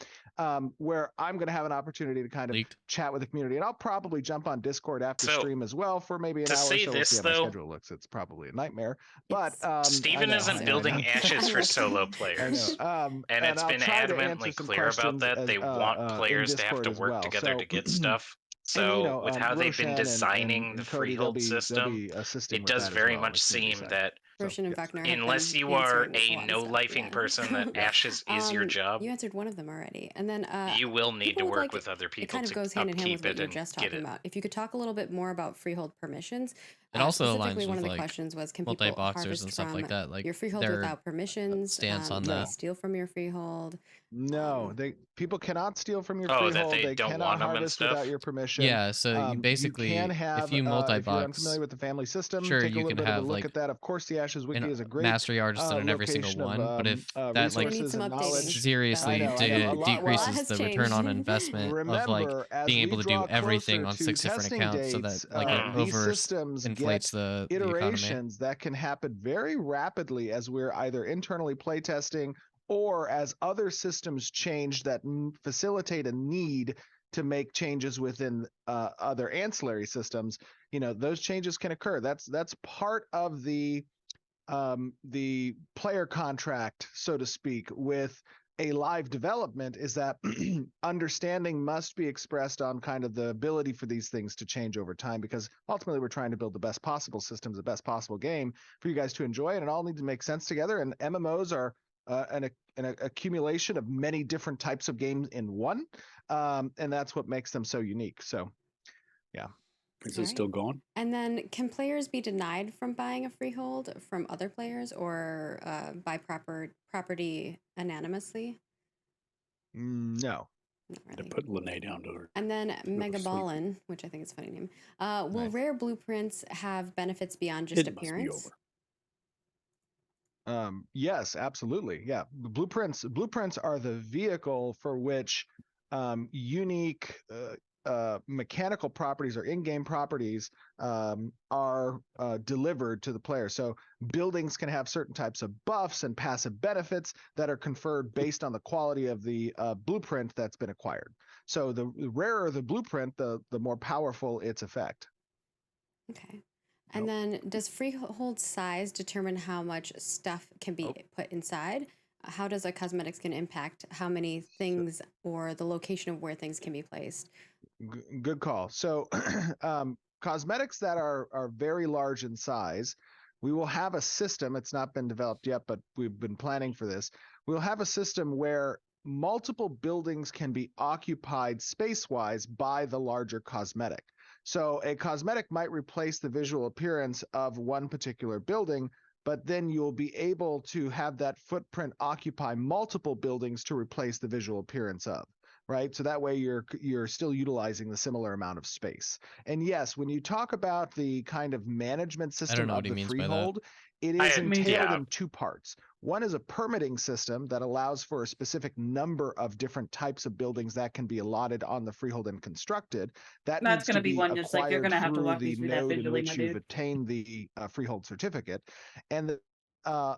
where I'm going to have an opportunity to kind of chat with the community. And I'll probably jump on Discord after stream as well for maybe an to hour or say so. this, we'll see how my though, schedule looks. It's probably a nightmare. But Steven isn't building Ashes for solo players. And it's I'll been try to adamantly answer some clear about questions that. They want in players to have Discord to as work well. together So to get stuff. So with how they've been Roshan designing the and Cody, they'll freehold be system, assisting it with does that as very well much as community seem side. that Roshan and yes. Vecna have unless been you are answering a lot of no stuff, lifing yeah. person, that ashes is your job. You answered one of them already, and then You will need people to would work like with other it people kind of to goes hand in hand with upkeep what it you were and just get talking it. about. If you could talk a little bit more about freehold permissions. It also Specifically, aligns one with of the like questions was, can people multi-boxers harvest and stuff from like that. Like your freehold their without permissions? stance on Can they that. steal from your freehold? No, people cannot steal from your Oh, that freehold. they They don't cannot want them and harvest stuff? without your permission. Yeah, so you You basically, can if have, you if you're multi-box, unfamiliar with the family system, sure, take a you little can bit of a have look like at that. Of course, the Ashes Wiki an is a great mastery artist in every single location of one, but if that like We need resources some and updating. knowledge. seriously I know, a lot. Well, decreases has the return on changed. investment of like Remember, as being we able to draw do everything closer on to 6 different testing accounts, so that dates, like it these over systems inflates get the economy. iterations that can happen very rapidly as we're either internally playtesting or as other systems change that facilitate a need to make changes within other ancillary systems. Those changes can occur. That's part of the player contract, so to speak, with a live development, is that understanding must be expressed on kind of the ability for these things to change over time, because ultimately we're trying to build the best possible systems, the best possible game for you guys to enjoy, and it all needs to make sense together. And MMOs are an accumulation of many different types of games in one, and that's what makes them so unique. So, yeah. Is it still going? And then, can players be denied from buying a freehold from other players, or buy property anonymously? No. Not They really. put Lene down to her. And then sleep. Megaballin, which I think is a funny name. Will Nice. rare blueprints have benefits beyond just It must be appearance? over. Yes, absolutely. Yeah. The blueprints are the vehicle for which unique mechanical properties or in-game properties are delivered to the player. So buildings can have certain types of buffs and passive benefits that are conferred based on the quality of the blueprint that's been acquired. So the rarer the blueprint, the more powerful its effect. Okay. And then, does freehold size determine how much stuff can be put inside? How does a cosmetics can impact how many things or the location of where things can be placed? Good call. So cosmetics that are very large in size, we will have a system. It's not been developed yet, but we've been planning for this. We'll have a system where multiple buildings can be occupied space-wise by the larger cosmetic. So a cosmetic might replace the visual appearance of one particular building, but then you'll be able to have that footprint occupy multiple buildings to replace the visual appearance of. Right, so that way you're still utilizing the similar amount of space. And yes, when you talk about the kind of management system of the freehold, it is entailed in two parts. One is a permitting system that allows for a specific number of different types of buildings that can be allotted on the freehold and constructed. That's going to be one just like you're going to have to walk me through that visually, in which you've attained the freehold certificate. And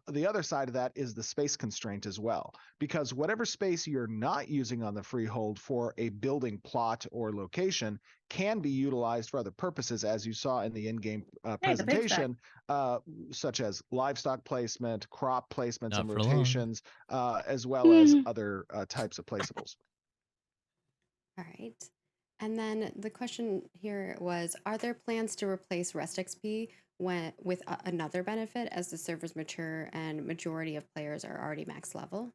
the other side of that is the space constraint as well, because whatever space you're not using on the freehold for a building plot or location can be utilized for other purposes, as you saw in the in-game presentation, such as livestock placement, crop placements and rotations, as well as other types of placeables. All right. And then the question here was, are there plans to replace Rest XP with another benefit as the servers mature and majority of players are already max level?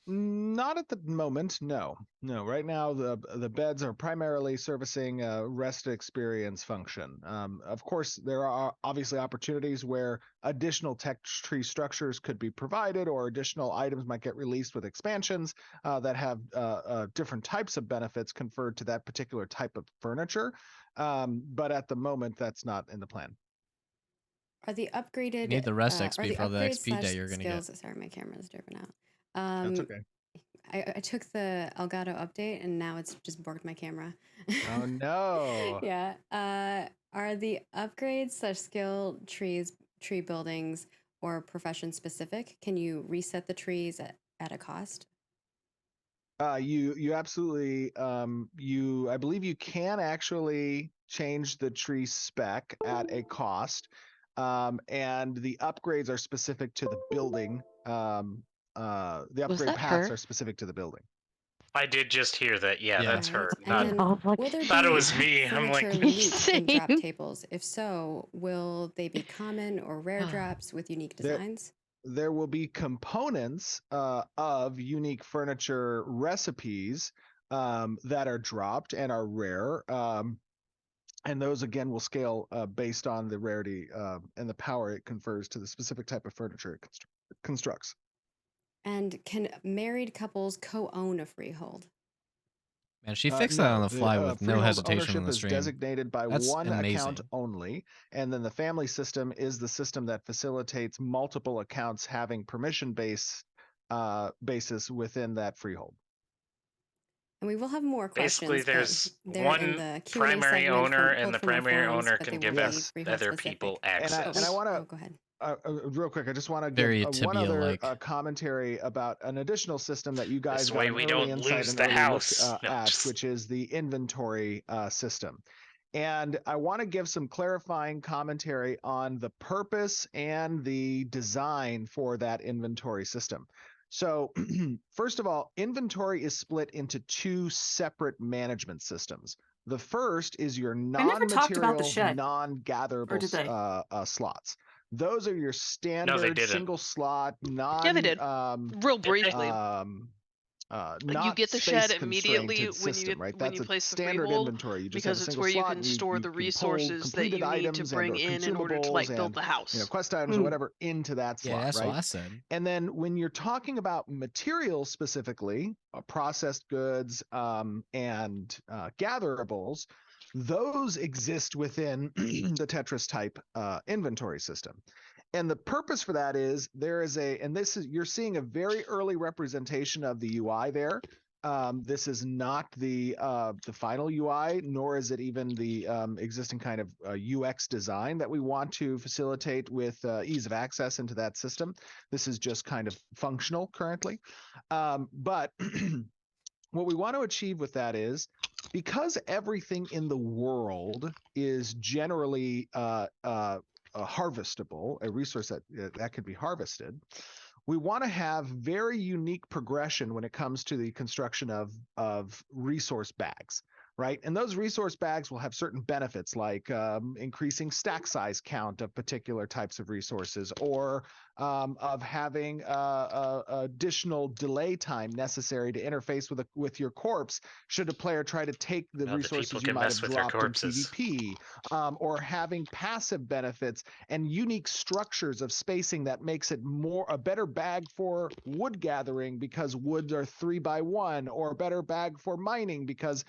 Not at the moment. No. Right now, the beds are primarily servicing a rest experience function. Of course, there are obviously opportunities where additional tech tree structures could be provided, or additional items might get released with expansions that have different types of benefits conferred to that particular type of furniture. But at the moment, that's not in the plan. Are the upgraded? You need the rest XP for the XP day you're going to get. Sorry, my camera's dripping out. That's okay. I took the Elgato update and now it's just borked my camera. Oh no. Yeah. Are the upgrades such skill tree buildings or profession specific? Can you reset the trees at a cost? You absolutely I believe you can actually change the tree spec at a cost, and the upgrades are specific to the building. The upgrade paths are specific to the building. I did just hear that. Yeah, Yeah. that's her. And Not, then, Oh, like, will there thought it be was me. I'm like, furniture loot in drop Same. tables? If so, will they be common or rare drops with unique There- designs? There will be components of unique furniture recipes that are dropped and are rare. And those again will scale based on the rarity and the power it confers to the specific type of furniture it constructs. And can married couples co-own a freehold? Man, she fixed that on the fly with no Freehold hesitation ownership on the is stream. designated by That's one account amazing. only, and then the family system is the system that facilitates multiple accounts having permission basis within that freehold. And we will have more questions. basically, but there's they're in one the Q&A primary segment owner, pulled and the from our primary forums, owner but can they give won't be Freehold other specific. people And access. I want Oh, to go ahead. real quick, I just want to Very give one other Tibia-like. commentary about an additional system that you guys This got way an we early don't insight lose and the early house. look No, at, just- which is the inventory system. And I want to give some clarifying commentary on the purpose and the design for that inventory system. So, first of all, inventory is split into two separate management systems. The first is your never talked about the non-material, shed. Or non-gatherable did they? slots. Those are your standard didn't. single slot, non Yeah, they did. Real briefly. Like, you not get the shed space immediately constrained when you system, right? when That's you a place the standard freehold, inventory. You just because have a it's single where you slot can and store the can pull resources that completed you need to items bring and/or in order to like consumables build the and house. quest items or whatever into that Yeah, slot, that's right? what I said. And then when you're talking about materials specifically, processed goods and gatherables, those exist within the Tetris type inventory system. And the purpose for that is you're seeing a very early representation of the UI there. This is not the final UI, nor is it even the existing kind of UX design that we want to facilitate with ease of access into that system. This is just kind of functional currently. But what we want to achieve with that is, because everything in the world is generally harvestable, a resource that could be harvested, we want to have very unique progression when it comes to the construction of resource bags, right? And those resource bags will have certain benefits, like increasing stack size count of particular types of resources, or of having additional delay time necessary to interface with your corpse should a player try to take the resources you can might have mess with their dropped in corpses. PvP, or having passive benefits and unique structures of spacing that makes it a better bag for wood gathering because woods are 3x1, or a better bag for mining because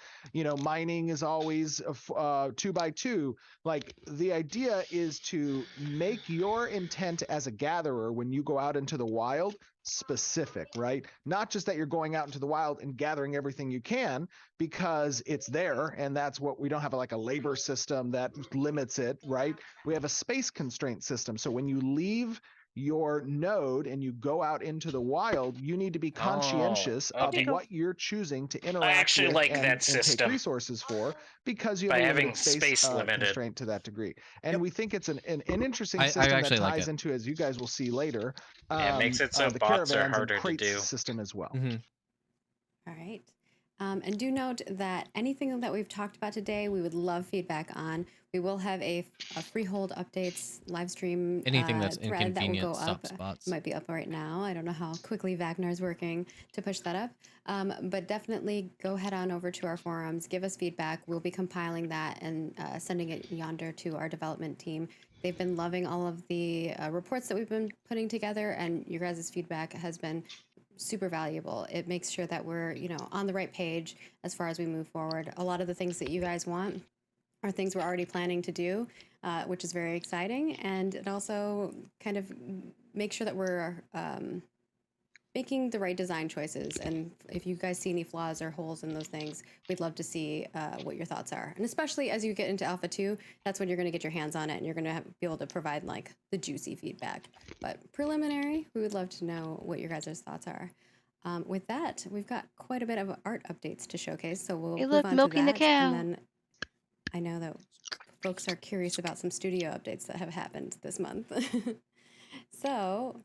mining is always 2x2. Like, the idea is to make your intent as a gatherer when you go out into the wild specific, right? Not just that you're going out into the wild and gathering everything you can because it's there, and that's what we don't have, like a labor system that limits it, right? We have a space constraint system. So when you leave your node and you go out into the wild, you need to be conscientious of what you're choosing to interact with and take resources for, because you have a limited space constraint to that degree. And we think it's an interesting system that ties into, as you guys will see later, it makes it so the bots are caravans harder and to crates do. system as well. All right. And do note that anything that we've talked about today, we would love feedback on. We will have a Freehold updates live stream Anything that's thread that will go inconvenient up. stop spots. It might be up right now. I don't know how quickly Wagner is working to push that up. But definitely go head on over to our forums, give us feedback. We'll be compiling that and sending it yonder to our development team. They've been loving all of the reports that we've been putting together, and your guys' feedback has been super valuable. It makes sure that we're, on the right page as far as we move forward. A lot of the things that you guys want are things we're already planning to do, which is very exciting. And it also kind of makes sure that we're making the right design choices. And if you guys see any flaws or holes in those things, we'd love to see what your thoughts are. And especially as you get into Alpha 2, that's when you're going to get your hands on it and you're going to be able to provide like the juicy feedback. But preliminary, we would love to know what your guys' thoughts are. With that, we've got quite a bit of art updates to showcase, so we'll move on milking to the that. cow. And then I know that folks are curious about some studio updates that have happened this month. So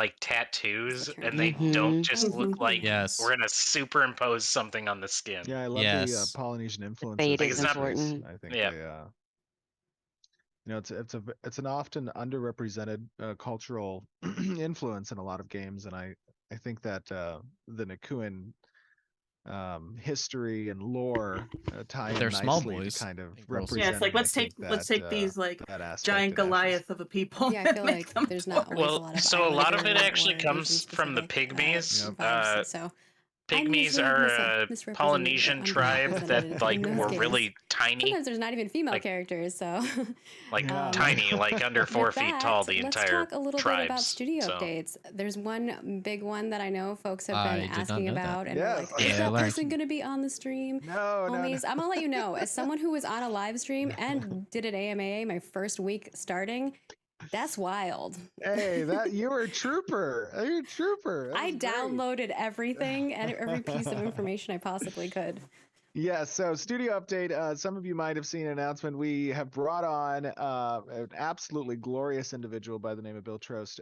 like tattoos, and they don't just look like Yes. we're gonna superimpose something on the skin. Yeah, I love Yes. the Polynesian influences. fade Like, is it's not- important. I think Yeah. they, you know, it's an often underrepresented cultural influence in a lot of games, and I think that the Nikuin history and lore tie in They're small nicely boys. to kind of Like girls. represent. Yeah, it's like let's take these like giant Goliath of a people. Yeah, I feel make like them there's not always a Well, lot of so a lot of it Islander actually or comes from the Asian-specific, pygmies. vibes, so I'm Pygmies usually are a misrepresented or Polynesian tribe underrepresented that like in those were games. really tiny, Sometimes there's not even female like- characters, so Yeah. tiny, like under 4 with feet that, tall. The let's entire talk a little tribes. bit about studio so. updates. There's one big one that I know folks have I been did not asking know that. about, and Yes. we're like, Yeah, is I that learned. person going to be on the stream? No, Homies, I'm gonna let you know. As someone who was on a live stream and did an AMA my first week starting, that's wild. Hey, that you were a trooper. You're a trooper. That I was great. downloaded everything and every piece of information I possibly could. Yeah, so studio update. Some of you might have seen an announcement. We have brought on an absolutely glorious individual by the name of Bill Trost.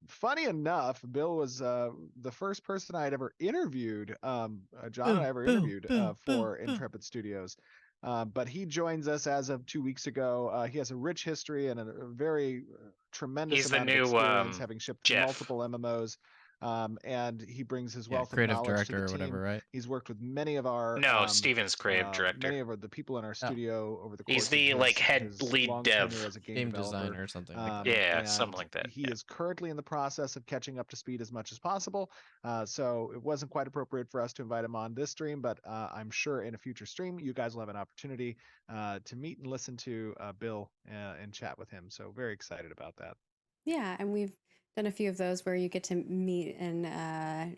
Funny enough, Bill was the first person I had ever interviewed. John and I ever interviewed for Intrepid Studios. But he joins us as of 2 weeks ago. He has a rich history and a very tremendous He's the amount of new, experience, having shipped Jeff. multiple MMOs. And he brings his wealth of creative knowledge director to the or team. whatever, right? He's worked with many of our No, Steven's creative director. many of the people in our studio over the course. He's the of like his head lead long dev. tenure as a game Game developer. designer or something like that. Yeah, And something like that. He is currently in the process of catching up to speed as much as possible. So it wasn't quite appropriate for us to invite him on this stream, but I'm sure in a future stream you guys will have an opportunity to meet and listen to Bill and chat with him. So very excited about that. Yeah, and we've done a few of those where you get to meet and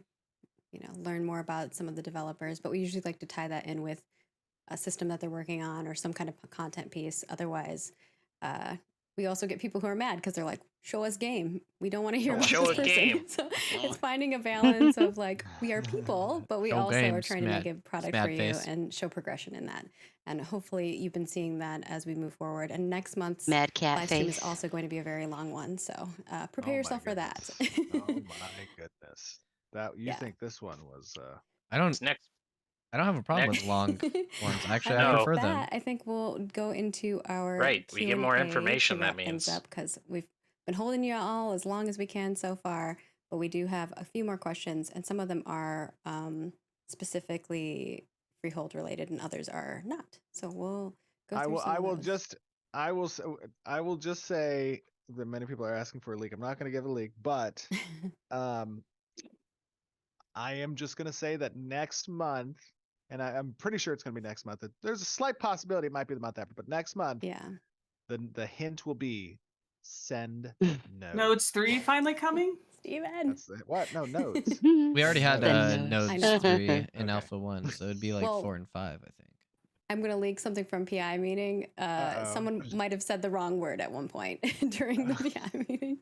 learn more about some of the developers, but we usually like to tie that in with a system that they're working on or some kind of content piece. Otherwise, we also get people who are mad because they're like, show us game. We don't want to hear about Show this us person. game. So it's finding a balance of like, we are people, but we Show also are games, trying to mad- make a product mad for you face. and show progression in that. And hopefully you've been seeing that as we move forward. And next month's Mad cat live stream face. is also going to be a very long one. So prepare Oh my yourself for that. goodness. Oh my goodness. That you Yeah. think this one was I don't. It's next. I don't have a problem Next. with long ones. Actually, No. I With prefer them. that, I think we'll go into our Right, we get more Q&A information, to that wrap things means. up because we've been holding you all as long as we can so far, but we do have a few more questions, and some of them are specifically Freehold related, and others are not. So we'll go through. I will just say that many people are asking for a leak. I'm not going to give a leak, but I am just going to say that next month, and I'm pretty sure it's going to be next month. That there's a slight possibility it might be the month after, but next month, Yeah. the hint will be send nodes. Nodes 3 finally coming? Steven. That's what? No, nodes. We already had Then Nodes I know. 3 in Okay. Alpha 1, so it'd be like Well, 4 and 5, I think. I'm going to leak something from PI meeting. Uh-oh. Someone might have said the wrong word at one point during the PI meeting.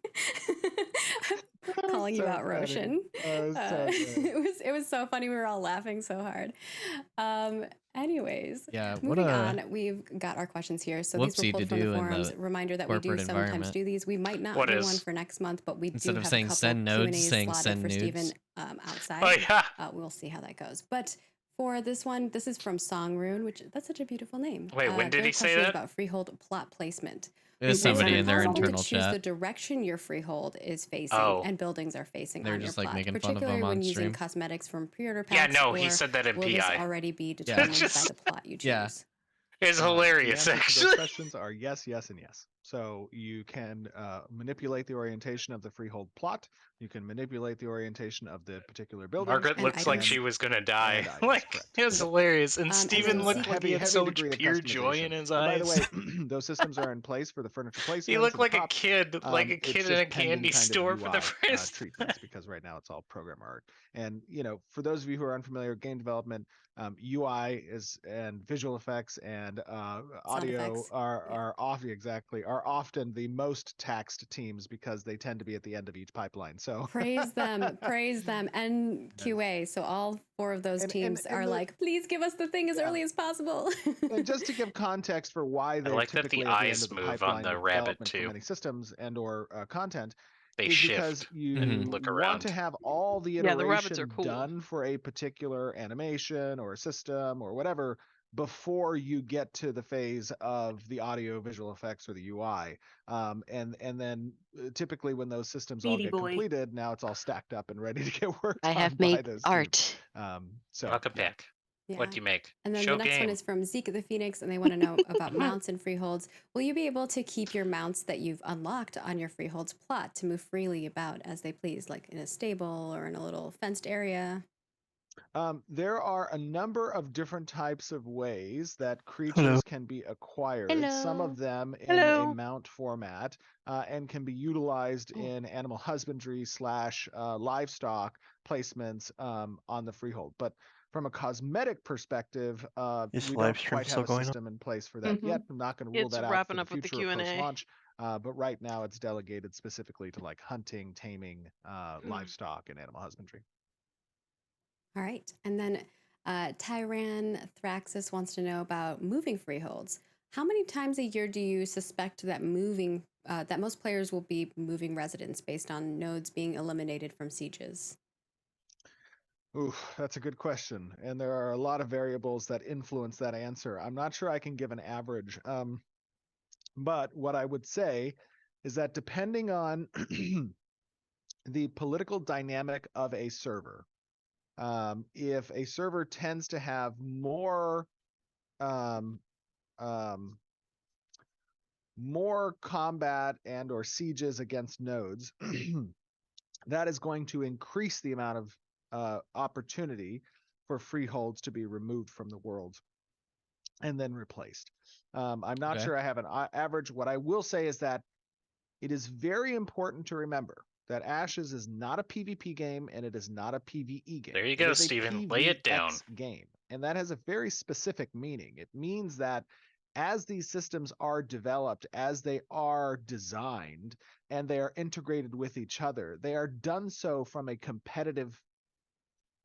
Calling you So out, funny. Roshan. Oh, so good. It was so funny. We were all laughing so hard. Anyways, Yeah, what moving a on, we've got our questions here. So these were whoopsie pulled to from the do in forums. the Reminder that we do corporate sometimes environment. do these. We might not What do is? one for next month, but we Instead do of have saying a couple send nodes, Q&As saying slotted send for Steven nudes. outside. Oh yeah. We'll see how that goes. But for this one, this is from Songrune, which that's such a beautiful name. Wait, when did their he say question is that? about Freehold plot placement. There's Is it somebody in their possible to internal choose the chat. direction your freehold is facing Oh. and buildings are facing They're on just, your like, plot, making fun of particularly them when on using stream. cosmetics from pre-order Yeah, packs. no, he or said that in will this PI. already be determined Just- by the plot you choose? Yeah. It's The hilarious, answers to actually. those questions are yes, yes, and yes. So you can manipulate the orientation of the freehold plot. You can manipulate the orientation of the particular building. Margaret And looks like items. she was gonna die. And items, Like correct. it was hilarious, and and Steven then looked see- like he had so much degree of pure joy customization. in his And by the eyes. way, those systems are in place for the furniture placements. He looked and like a props. kid, like a It's kid in just a pending candy kind of store for the UI, first. treatments, because right now it's all program art. And for those of you who are unfamiliar with game development, UI and visual effects and audio effects. are often the most taxed teams because they tend to be at the end of each pipeline. So Praise them, and QA. So all four of those And- teams and are the- like, please give us the thing as Yeah. early as possible. And just to give context for why they like that the typically at the end eyes of the move on pipeline the of rabbit, development for too. many systems and or content They is because shift you and look want around. to have all the Yeah, the rabbits iteration are cool. done for a particular animation or system or whatever before you get to the phase of the audio, visual effects, or the UI. And then typically when those systems all Beady get boy. completed, now it's all stacked up and ready to get worked I on have by made those art. teams. So Buck a yeah. pick. Yeah. What do you make? And then Show the next game. one is from Zeke the Phoenix, and they want to know about mounts and freeholds. Will you be able to keep your mounts that you've unlocked on your freeholds plot to move freely about as they please, like in a stable or in a little fenced area? There are a number of different types of ways that creatures Hello. can be acquired. Some Hello. of them in Hello. a mount format and can be utilized in animal husbandry / livestock placements on the freehold. But from a cosmetic perspective, Is we live don't stream quite still have a going on? system in place for that Mhm. yet. I'm not going to rule It's that out for wrapping the up with the future or Q&A. post-launch. But right now it's delegated specifically to like hunting, taming, livestock, and animal husbandry. All right. And then Tyran Thraxis wants to know about moving freeholds. How many times a year do you suspect that that most players will be moving residents based on nodes being eliminated from sieges? Ooh, that's a good question. And there are a lot of variables that influence that answer. I'm not sure I can give an average. But what I would say is that depending on the political dynamic of a server, if a server tends to have more more combat and or sieges against nodes, that is going to increase the amount of opportunity for freeholds to be removed from the world and then replaced. I'm not Okay. sure I have an average. What I will say is that it is very important to remember that Ashes is not a PvP game and it is not a PvE game. There you It go, is a Steven. Lay it down. PvX game. And that has a very specific meaning. It means that as these systems are developed, as they are designed, and they are integrated with each other, they are done so from a competitive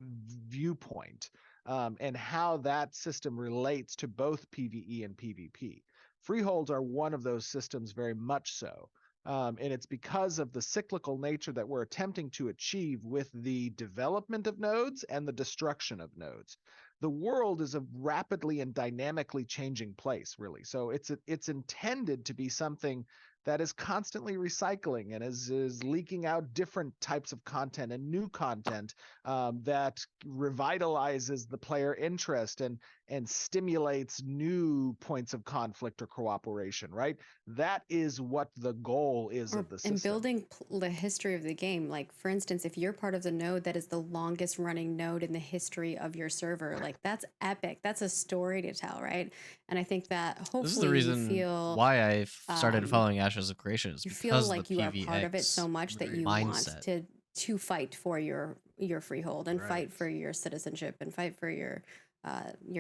viewpoint, and how that system relates to both PvE and PvP. Freeholds are one of those systems, very much so. And it's because of the cyclical nature that we're attempting to achieve with the development of nodes and the destruction of nodes. The world is a rapidly and dynamically changing place, really. So it's intended to be something that is constantly recycling and is leaking out different types of content and new content that revitalizes the player interest and stimulates new points of conflict or cooperation, right? That is what the goal is of the system. And building the history of the game. Like, for instance, if you're part of the node that is the longest running node in the history of your server, like that's epic. That's a story to tell, right? And I think that hopefully This is the reason you feel why I started following Ashes of Creation. Is you because feel of like the you are PvX part of it so much that you mindset. want to fight for your freehold and fight for your citizenship and fight for your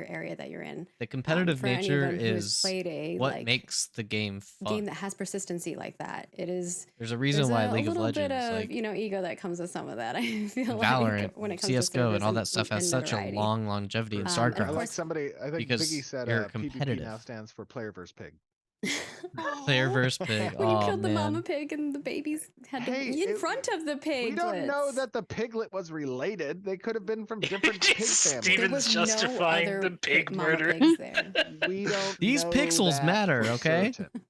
area that you're in. The competitive for nature anyone who has is played a, what like, makes the game fun. game that has persistency like that. It is. There's a reason why League of Legends, a little bit of like ego that comes with some of that. I feel Valorant, like when it comes CS:GO, to servers and all that stuff has and such a notoriety. long longevity in And StarCraft. of I like course, somebody, I think because Biggie said you're PvP competitive. now stands for player versus pig. Player versus pig. when you Oh killed the mama man. pig and the babies had to Hey, in front of the pig. We don't know that the piglet was related. They could have been from different pig families. Steven's justifying no the other pig mama murder. pigs there. We don't These know pixels that matter, for okay? certain.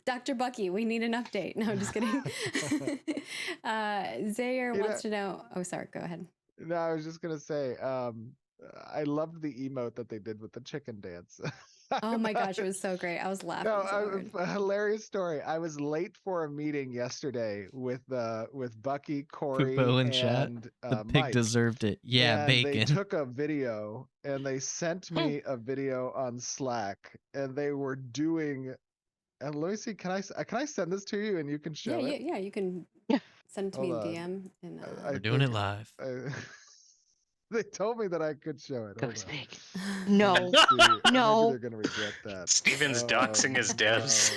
Dr. Bucky, we need an update. No, I'm just kidding. Zaire wants to know. Oh, sorry. Go ahead. No, I was just gonna say, I loved the emote that they did with the chicken dance. Oh my gosh, it was so great. I was laughing so hard. A hilarious story. I was late for a meeting yesterday with Bucky, Corey, Pupo in and chat. The pig Mike. deserved it. Yeah, And bacon. they took a video and they sent me a video on Slack, and they were doing. And let me see. Can I send this to you and you can show it? Yeah. You can send it to me in DM. And We're doing it live. They told me that I could show it. Go speak. No. No. Maybe they're gonna regret that. Steven's doxing his devs.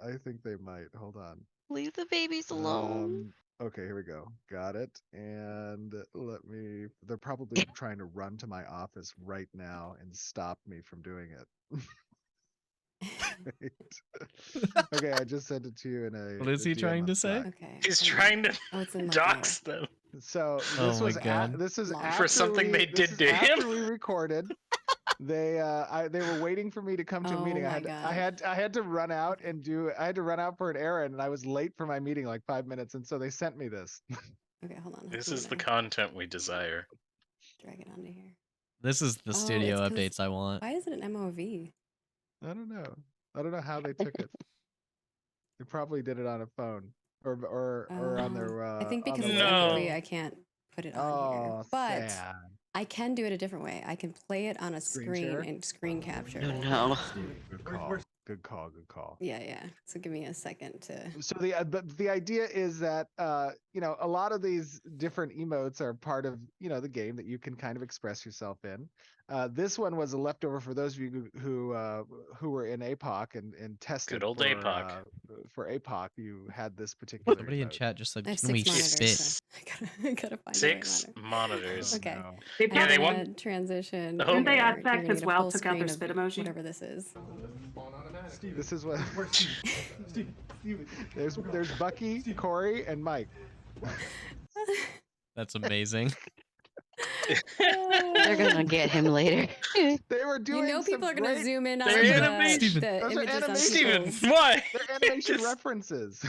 I think they might. Hold on. Leave the babies alone. Okay, here we go. Got it. And they're probably trying to run to my office right now and stop me from doing it. Okay, I just sent it to you in a. What is he trying to say? Okay. He's trying to it's in my dox them. So Oh this my was God. this is For after something they did to after him? we recorded. They were waiting for me to come to a Oh meeting. my I had to run out for an errand, and I was late for my meeting like 5 minutes, and so they sent me this. Okay, hold on. This is the content we desire. Drag it onto here. This is the Oh, studio it's 'cause- updates I want. Why is it an MOV? I don't know. I don't know how they took it. They probably did it on a phone or on their. I think on because the it's laptop. MOV, I can't put it on here. Oh, But sad. I can do it a different way. I can play it on a Screen screen share? and screen capture. Oh no. Good call. Good call. Good call. Yeah. So give me a second to. So the idea is that a lot of these different emotes are part of the game that you can kind of express yourself in. This one was a leftover for those of you who were in APOC and tested Good old for APOC. for APOC. You had this particular. Somebody in emote. chat just said, I have "Can we 6 monitors. spit?" So I gotta find Six the right monitor. monitors. Okay. No. Yeah, they I'm want- gonna transition. Oh. Didn't they here. add You're that gonna because get a WoW full took out their screen spit of emoji? Whatever this is. This is what. There's Bucky, Corey, and Mike. That's amazing. They're gonna get him later. They were doing. You know people are gonna great- zoom in on They're the animation. the Those are images on animation. Steven, people's. why? They're animation references.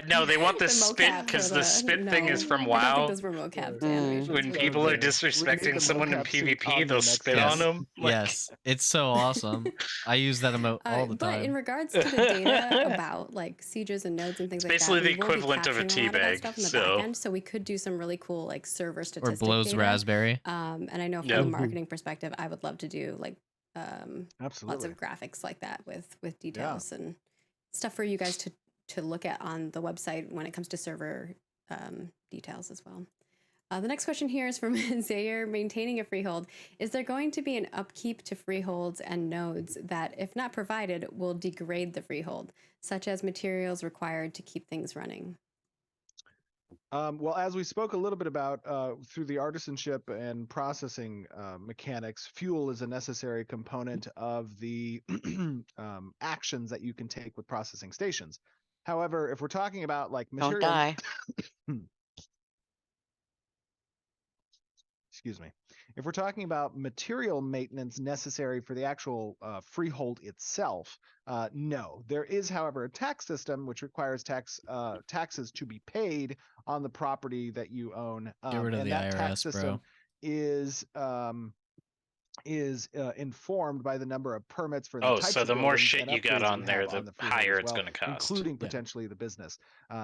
No, they want the The spit mocap because for the spit thing is from I don't WoW. think those were mocap animations. When for people the are game. We need disrespecting the someone in mocap suit on PvP, the they'll next spit one. on them. Yes, it's so awesome. I use that emote all the But in time. regards to the data about like sieges and nodes and things like that, basically the we will be equivalent of a capturing lot of that teabag, stuff in the so- back end, so we could do some really cool like server Or statistic blows data. raspberry. And I know from Yep. a marketing perspective, I would love to do like Absolutely. lots of graphics like that with details and stuff for you guys to look at on the website when it comes to server details as well. The next question here is from Zaire. Maintaining a freehold, is there going to be an upkeep to freeholds and nodes that, if not provided, will degrade the freehold, such as materials required to keep things running? Well, as we spoke a little bit about through the artisanship and processing mechanics, fuel is a necessary component of the actions that you can take with processing stations. However, if we're talking about like Don't material, die. excuse me, if we're talking about material maintenance necessary for the actual freehold itself, no. There is, however, a tax system which requires taxes to be paid on the property that you own. Get rid of and the that tax IRS, system bro. is informed by the number of permits for the Oh, types so of the more buildings shit and you got upgrades on you there, have the on the freehold higher as it's well, gonna cost. including Yeah. potentially the business.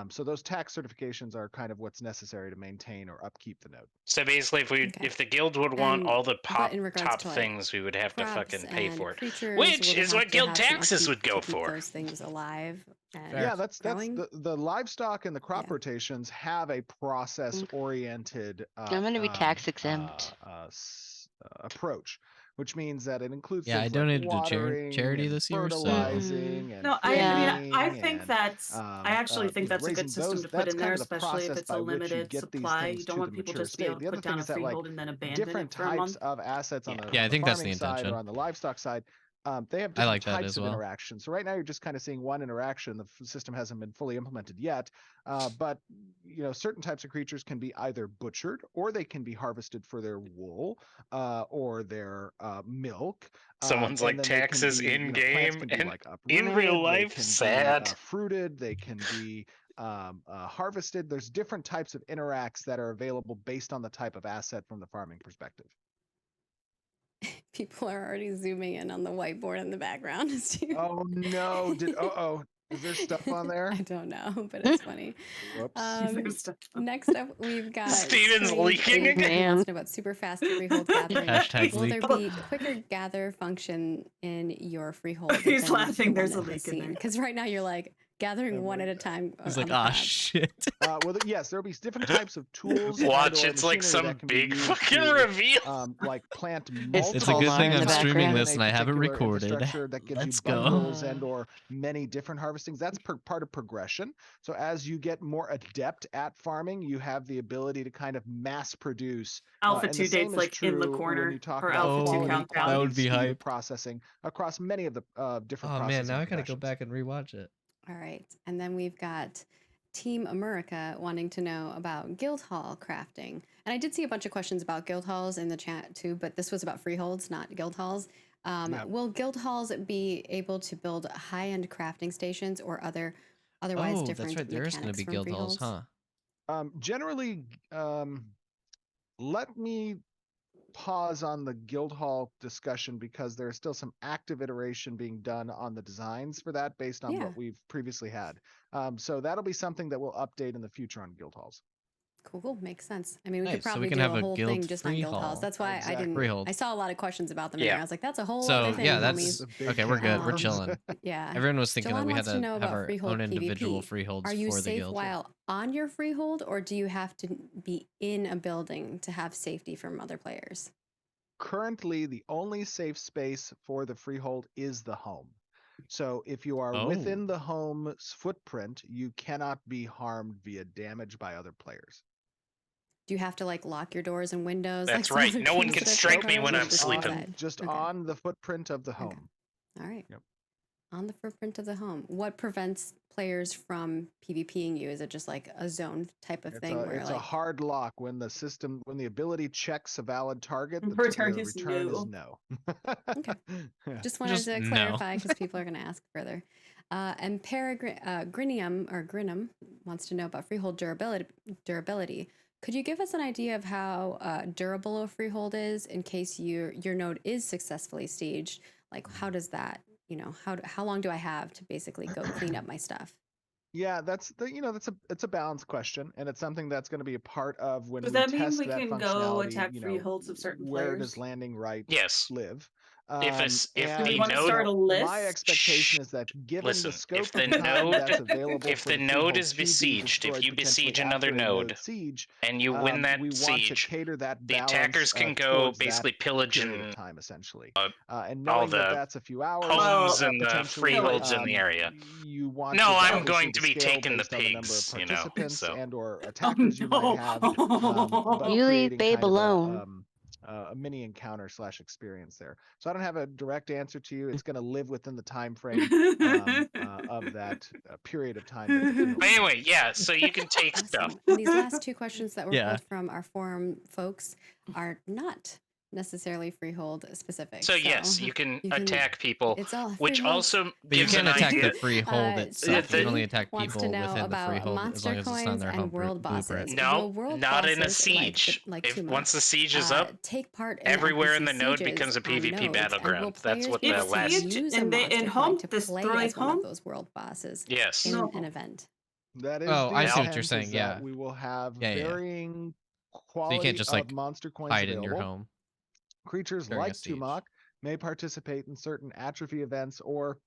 So those tax certifications are kind of what's necessary to maintain or upkeep the node. So basically, Okay. if the guild would want And- all the but in regards top to, like, things, we would have to Crops fucking pay and for it. creatures, Which will they is have what to guild have some taxes upkeep would go to keep for. those things alive and Fair. Yeah, that's growing? the livestock and the crop Yeah. rotations have a process oriented I'm gonna be tax exempt. approach, which means that it includes Yeah, I things donated like to watering charity and this year, so- fertilizing and No, Yeah. I feeding think and, that's. I actually think that's a raising good system those, to put that's in kind there, of the especially if process it's a by which you limited get these supply. things You don't to want the people mature just to be able state. to The other put thing down a is that like freehold and then abandon different it for a types month. of assets on Yeah. the, Yeah, I on the think that's the farming side intention. or on the livestock side, they have I different like that types as of well. interaction. So right now you're just kind of seeing one interaction. The system hasn't been fully implemented yet, but certain types of creatures can be either butchered or they can be harvested for their wool or their milk. Someone's and like, then they can taxes be, in plants game can be and like in uprooted, real they life, can sad. be fruited, they can be harvested. There's different types of interacts that are available based on the type of asset from the farming perspective. People are already zooming in on the whiteboard in the background. Steve. Oh no! Is there stuff on there? I don't know, but it's funny. Whoops. Next up, we've got Steven's Strange leaking Ink, who again. wants to know about super fast freehold gathering. Hashtag Will leak. there be quicker gather function in your freehold? He's laughing, there's a leak in there. Because right now you're like gathering one at a time. He's on like, the ah, pad." shit. Yes, there'll be different types of tools. Watch, and/or it's like machinery some that can be big used fucking to, reveal. like plant It's It's a multiple good thing in I'm the streaming background. this and I have it particular recorded. infrastructure that gives Let's you go. bundles and/or many different harvestings. That's part of progression. So as you get more adept at farming, you have the ability to kind of mass produce. Alpha and 2 the same dates is like in the true when corner you talk for about Alpha 2 quality, countdown. quantity, That would be speed of hype. processing across many of the different Oh processing man, now I gotta go professions. back and rewatch it. All right. And then we've got Team America wanting to know about guild hall crafting. And I did see a bunch of questions about guild halls in the chat too, but this was about freeholds, not guild halls. Will guild halls be able to build high-end crafting stations or otherwise Oh, different that's right. There is going to mechanics be from guild halls, freeholds? huh? Generally, let me pause on the guild hall discussion because there's still some active iteration being done on the designs for that based on Yeah. what we've previously had. So that'll be something that we'll update in the future on guild halls. Cool, makes sense. I mean, we Nice, could so we probably can do have a a whole guild thing just on free guild halls. hall. That's why Exactly. I didn't. Freehold. I saw a lot of questions about them in Yeah. there. I was like, that's a whole So other thing, yeah, homies. that's a big okay. We're good. We're can. chilling. Yeah. Everyone was thinking that Jalon we had wants to know have about our freehold own individual PvP. freeholds Are you for the safe guild. while on your freehold, or do you have to be in a building to have safety from other players? Currently, the only safe space for the freehold is the home. So if you are Oh. within the home's footprint, you cannot be harmed via damage by other players. Do you have to like lock your doors and windows? That's like right. some other No one games can that I've strike played me when or I'm just sleeping. inside? Just Okay. on the footprint of the Okay. home. All right. Yep. On the footprint of the home. What prevents players from PvPing you? Is it just like a zone type of thing where It's like a hard lock when the ability checks a valid target. The Return is return is no. no. Okay. Yeah. Just wanted Just to no. clarify because people are going to ask further. And Grinham wants to know about freehold durability. Could you give us an idea of how durable a freehold is in case your node is successfully staged? Like, how does that, how long do I have to basically go clean up my stuff? Yeah, that's a balance question, and it's something that's going to be a part of when Does we that mean test we that can go functionality. attack freeholds of certain Where players? does landing right Yes. live? If And, the you want to node start a my list? expectation is that given Listen, the scope if the of time node- that's available if for the node freehold is to be besieged, if destroyed you potentially besiege another after a node siege, and you win that we want to siege, cater that the balance, attackers can go towards basically that pillage period of and time essentially. all And knowing that the that's a few hours, homes and the potentially, freeholds in the area. you want No, it I'm obviously going to be scale taking the based on the number of pigs, you know, participants so. and or Oh attackers you might have, but You leave creating Babe kind of alone. a mini encounter / experience there. So I don't have a direct answer to you. It's going to live within the time frame of that period of time that the freehold But anyway, yeah, so you can take Awesome. stuff. And these last two questions that were Yeah. pulled from our forum folks are not necessarily freehold specific. So yes, you can attack people, It's all which freeholds. also But you gives can't an attack idea. the freehold itself. You can only attack wants to people know within the about freehold as monster long as it's not coins their and home world blueprint. bosses. No, Will world not in a bosses siege. like If Tuma, once the siege is up, take part in everywhere in NPC the node sieges becomes a on PvP nodes, and will battleground. That's players what be the able to last. Siege use a and monster coin home to play destroys as one of home? those world bosses Yes. in No. an event? That is Oh, the I see what intent, you're is saying, that yeah. we will have Yeah, yeah. varying So quality you can't just of like monster coins hide available. in your home. Creatures during a like siege. Tumok may participate in certain atrophy events or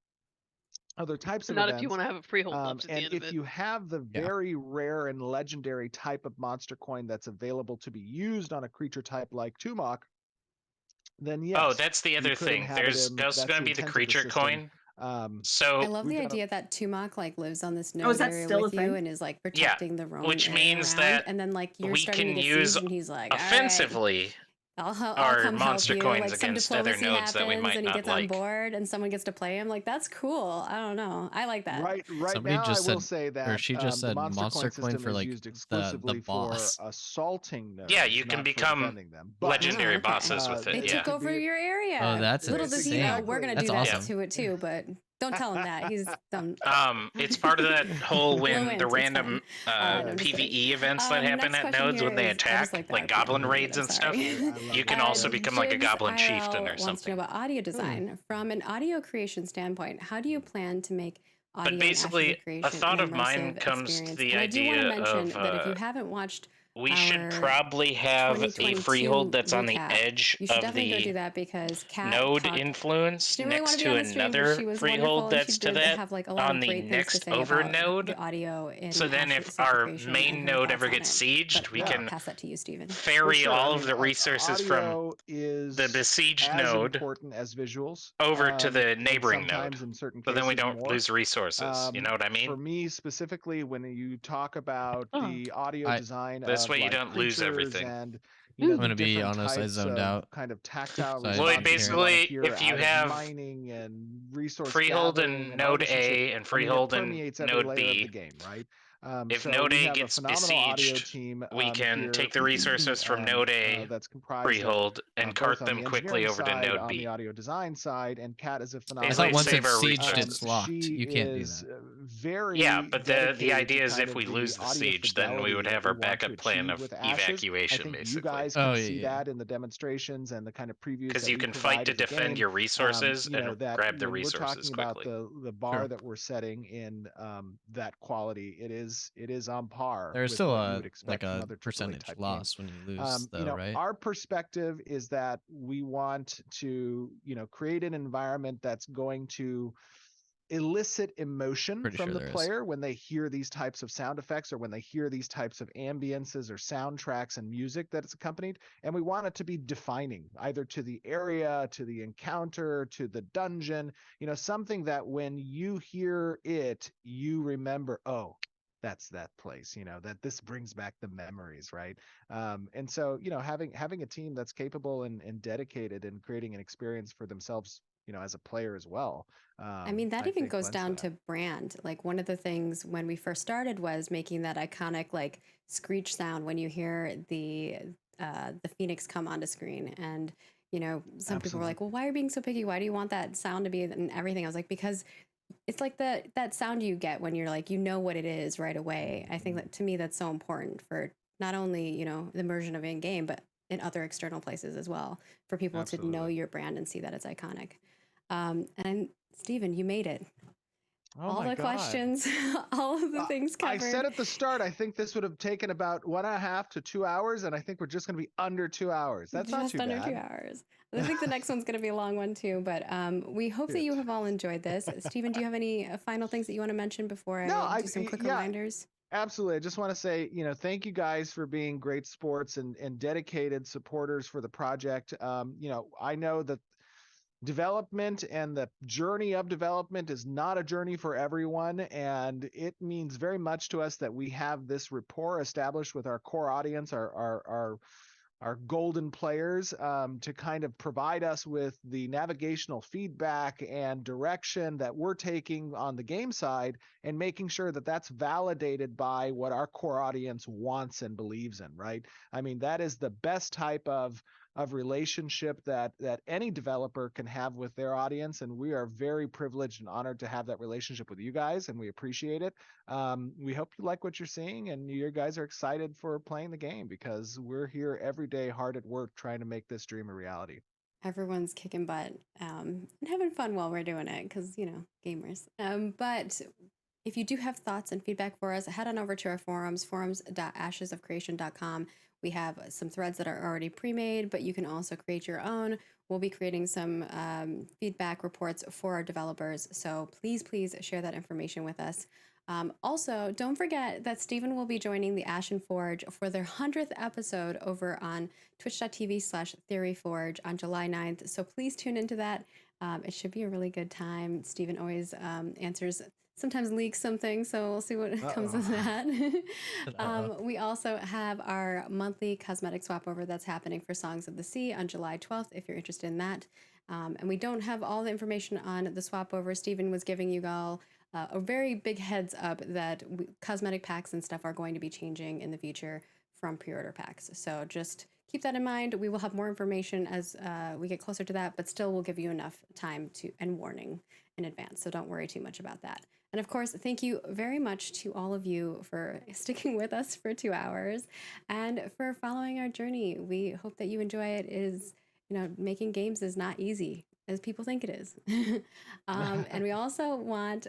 other types of Not events. if you want to have a freehold buff at the And end of if it. you have the Yeah. very rare and legendary type of monster coin that's available to be used on a creature type like Tumok, then yes. Oh, that's the you other could thing. inhabit There's him. also That's going to be the intent of creature system. coin. I So love we've the got a- idea that Tumok like lives on this Oh, node is that area still a with you thing? and is like protecting the roam which area means around, that and then like you're we starting can to get use sieged and he's like, all right, offensively I'll our come monster help you. coins Like some against other diplomacy nodes that we happens might and he not gets on like. board and someone gets to play him. Like that's cool. I don't know. I like that. Right Somebody now, just I will said- say or that she just the said monster monster coin coin system for, is like, used the exclusively boss. for assaulting nodes, Yeah, you can not for become defending them. But legendary okay. bosses with They it. it Yeah. took could over be- your area. Oh, that's Little does he know insane. we're gonna That's do that awesome. to it too, but don't tell him that. He's dumb. It's part of that whole Low when int, the it's random fine. No, I'm just kidding. PvE events that happen Next at question nodes when here they is- I attack, just like like that. I'm goblin gonna read it, raids I'm and stuff. sorry. I love You can it. also become like a Jibs goblin chieftain IRL or wants to know something. about audio design. From an audio creation standpoint, how do you plan to make audio But basically, and creation a thought an of mine immersive comes to experience? the And I do want to idea mention of that if you haven't watched we should our probably have a 2022 freehold that's on the recap, edge you should of definitely go do the that because Kat node talked. influence She didn't really want next to be to on the stream, but another she was freehold wonderful, and she that's to did that have like a lot on of the great things to next say over about node. the audio in So then Ashes if our Creation and main her node thoughts ever on gets it. sieged, But we I'll can pass that to you, Stephen. For ferry sure. all I of mean, the resources from audio is the besieged as node important as visuals over to the and neighboring node. sometimes in certain So cases then we don't more. lose resources. You know what I For mean? me specifically, when you talk about Oh. the audio design This of way you like don't lose creatures everything. and I'm the gonna be different honest, I types zoned of out. kind of tactile So I Lloyd, responses you want to basically, hear if you out have of mining and resource Freehold gathering and and Node artisanship, A and I mean, it Freehold and permeates every Node layer of B. the game, right? If So Node we A have a gets phenomenal audio besieged, team we can here, take the resources from Node A, that's comprised Freehold, of and both cart on them the quickly engineering over to side, Node on the B. audio design side, and Kat is a I phenomenal thought Basically, once save it's our sieged, resources. it's locked. She You can't do is that. very Yeah, but the dedicated idea to is kind if of we lose the audio siege, then we would fidelity have that our we want to backup plan achieve of with Ashes. I evacuation, think you basically. guys Oh, can see yeah. that in the demonstrations and the kind of previews Because that you we can fight provide to of the defend game. your resources You know, and that grab the when we're resources talking about quickly. the bar True. that we're setting in that quality, it is on par There's with still what you a would expect from a other AAA percentage type games. loss when you lose, You though, know, right? our perspective is that we want to, you know, create an environment that's going to elicit emotion Pretty from sure the there is. player when they hear these types of sound effects or when they hear these types of ambiences or soundtracks and music that it's accompanied. And we want it to be defining, either to the area, to the encounter, to the dungeon, you know, something that when you hear it, you remember, oh, that's that place, you know, that this brings back the memories, right? And so, you know, having a team that's capable and dedicated and creating an experience for themselves, you know, as a player as well. I mean, that I even think goes lends down that. to brand. Like one of the things when we first started was making that iconic like screech sound when you hear the Phoenix come onto screen. And you know, some people were like, "Well, why are you being so picky? Why do you want that sound to be and everything?" I was like, "Because it's like that sound you get when you're like, you know what it is right away." I think that to me that's so important for not only, you know, the immersion of in game, but in other external places as well, for people to know Absolutely. your brand and see that it's iconic. And Stephen, you made it. Oh All my the God. questions, all of the things I covered. said at the start, I think this would have taken about 1.5 to 2 hours, and I think we're just going to be under 2 hours. That's not just too under bad. 2 hours. I think the next one's going to be a long one too, but we hope that you have all enjoyed this. Stephen, do you have any final things that you want to mention before I do some quick reminders? Absolutely. I just want to say, you know, thank you guys for being great sports and dedicated supporters for the project. You know, I know that development and the journey of development is not a journey for everyone, and it means very much to us that we have this rapport established with our core audience, our golden players, to kind of provide us with the navigational feedback and direction that we're taking on the game side, and making sure that that's validated by what our core audience wants and believes in, right? I mean, that is the best type of relationship that any developer can have with their audience, and we are very privileged and honored to have that relationship with you guys, and we appreciate it. We hope you like what you're seeing and you guys are excited for playing the game, because we're here every day hard at work trying to make this dream a reality. Everyone's kicking butt and having fun while we're doing it because, you know, gamers. But if you do have thoughts and feedback for us, head on over to our forums, forums.ashesofcreation.com. We have some threads that are already pre-made, but you can also create your own. We'll be creating some feedback reports for our developers. So please share that information with us. Also, don't forget that Stephen will be joining the Ashen Forge for their 100th episode over on twitch.tv/theoryforge on July 9th. So please tune into that. It should be a really good time. Stephen always answers, sometimes leaks something, so we'll see what comes of that. We also have our monthly cosmetic swap over that's happening for Songs of the Sea on July 12th, if you're interested in that. And we don't have all the information on the swap over. Stephen was giving you all a very big heads up that cosmetic packs and stuff are going to be changing in the future from pre-order packs. So just keep that in mind. We will have more information as we get closer to that, but still we'll give you enough time to and warning in advance. So don't worry too much about that. And of course, thank you very much to all of you for sticking with us for 2 hours and for following our journey. We hope that you enjoy it. You know, making games is not easy as people think it is. And we also want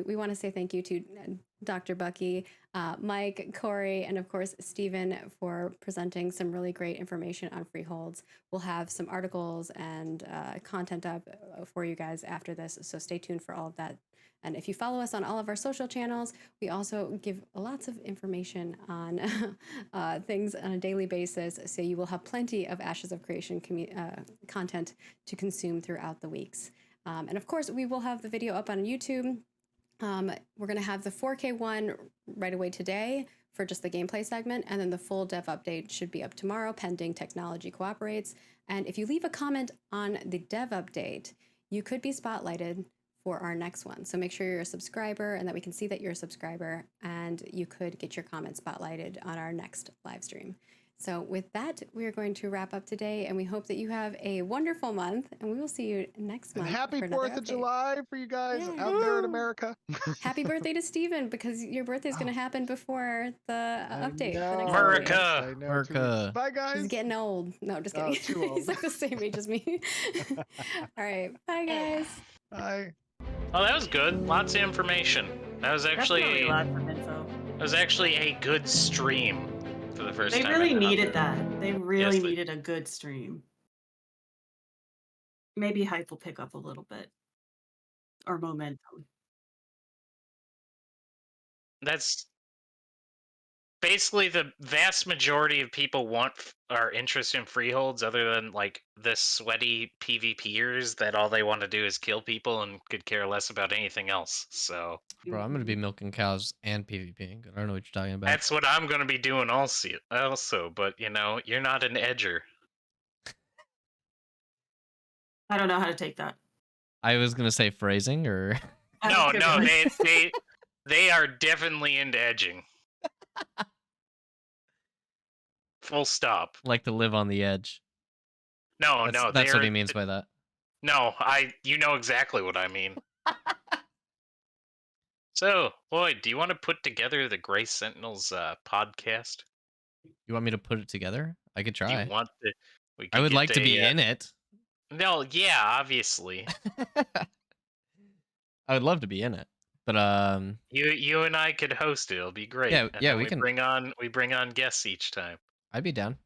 we want to say thank you to Dr. Bucky, Mike, Corey, and of course, Stephen for presenting some really great information on Freeholds. We'll have some articles and content up for you guys after this, so stay tuned for all of that. And if you follow us on all of our social channels, we also give lots of information on things on a daily basis. So you will have plenty of Ashes of Creation content to consume throughout the weeks. And of course, we will have the video up on YouTube. We're going to have the 4K one right away today for just the gameplay segment, and then the full dev update should be up tomorrow, pending technology cooperates. And if you leave a comment on the dev update, you could be spotlighted for our next one. So make sure you're a subscriber and that we can see that you're a subscriber, and you could get your comments spotlighted on our next live stream. So with that, we are going to wrap up today, and we hope that you have a wonderful month, and we will see you next month. And happy for another 4th of update. July for you guys Yeah. out there in America. Happy birthday to Steven, because your birthday is going to happen before the update. The next America. update. I know. America. Bye, guys. He's getting old. No, just Oh, kidding. too old. He's like the same age as me. All right. Bye, guys. Bye. Oh, that was good. Lots of information. That was Definitely actually a lot of info. a good stream for the first They time. really in needed Hunter. that. They really Yes, they- needed a good stream. Maybe hype will pick up a little bit. Or momentum. That's basically the vast majority of people are interested in freeholds, other than like the sweaty PvPers that all they want to do is kill people and could care less about anything else. So Bro, I'm gonna be milking cows and PvPing. I don't know what you're talking about. that's what I'm going to be doing also, but you know, you're not an edger. I don't know how to take that. I was gonna say phrasing, or No, Good no, point. they are definitely into edging. Full stop. like to live on the edge. No, That's, no, that's what he they're- means by that. No, you know exactly what I mean. So, Lloyd, do you want to put together the Gray Sentinels podcast? You want me to put it together? I could Do try. you want to? I would like to be in it. No, yeah, obviously. I would love to be in it, but You and I could host it. It'll be great. Yeah, And yeah, then we can- bring on guests each time. I'd be down.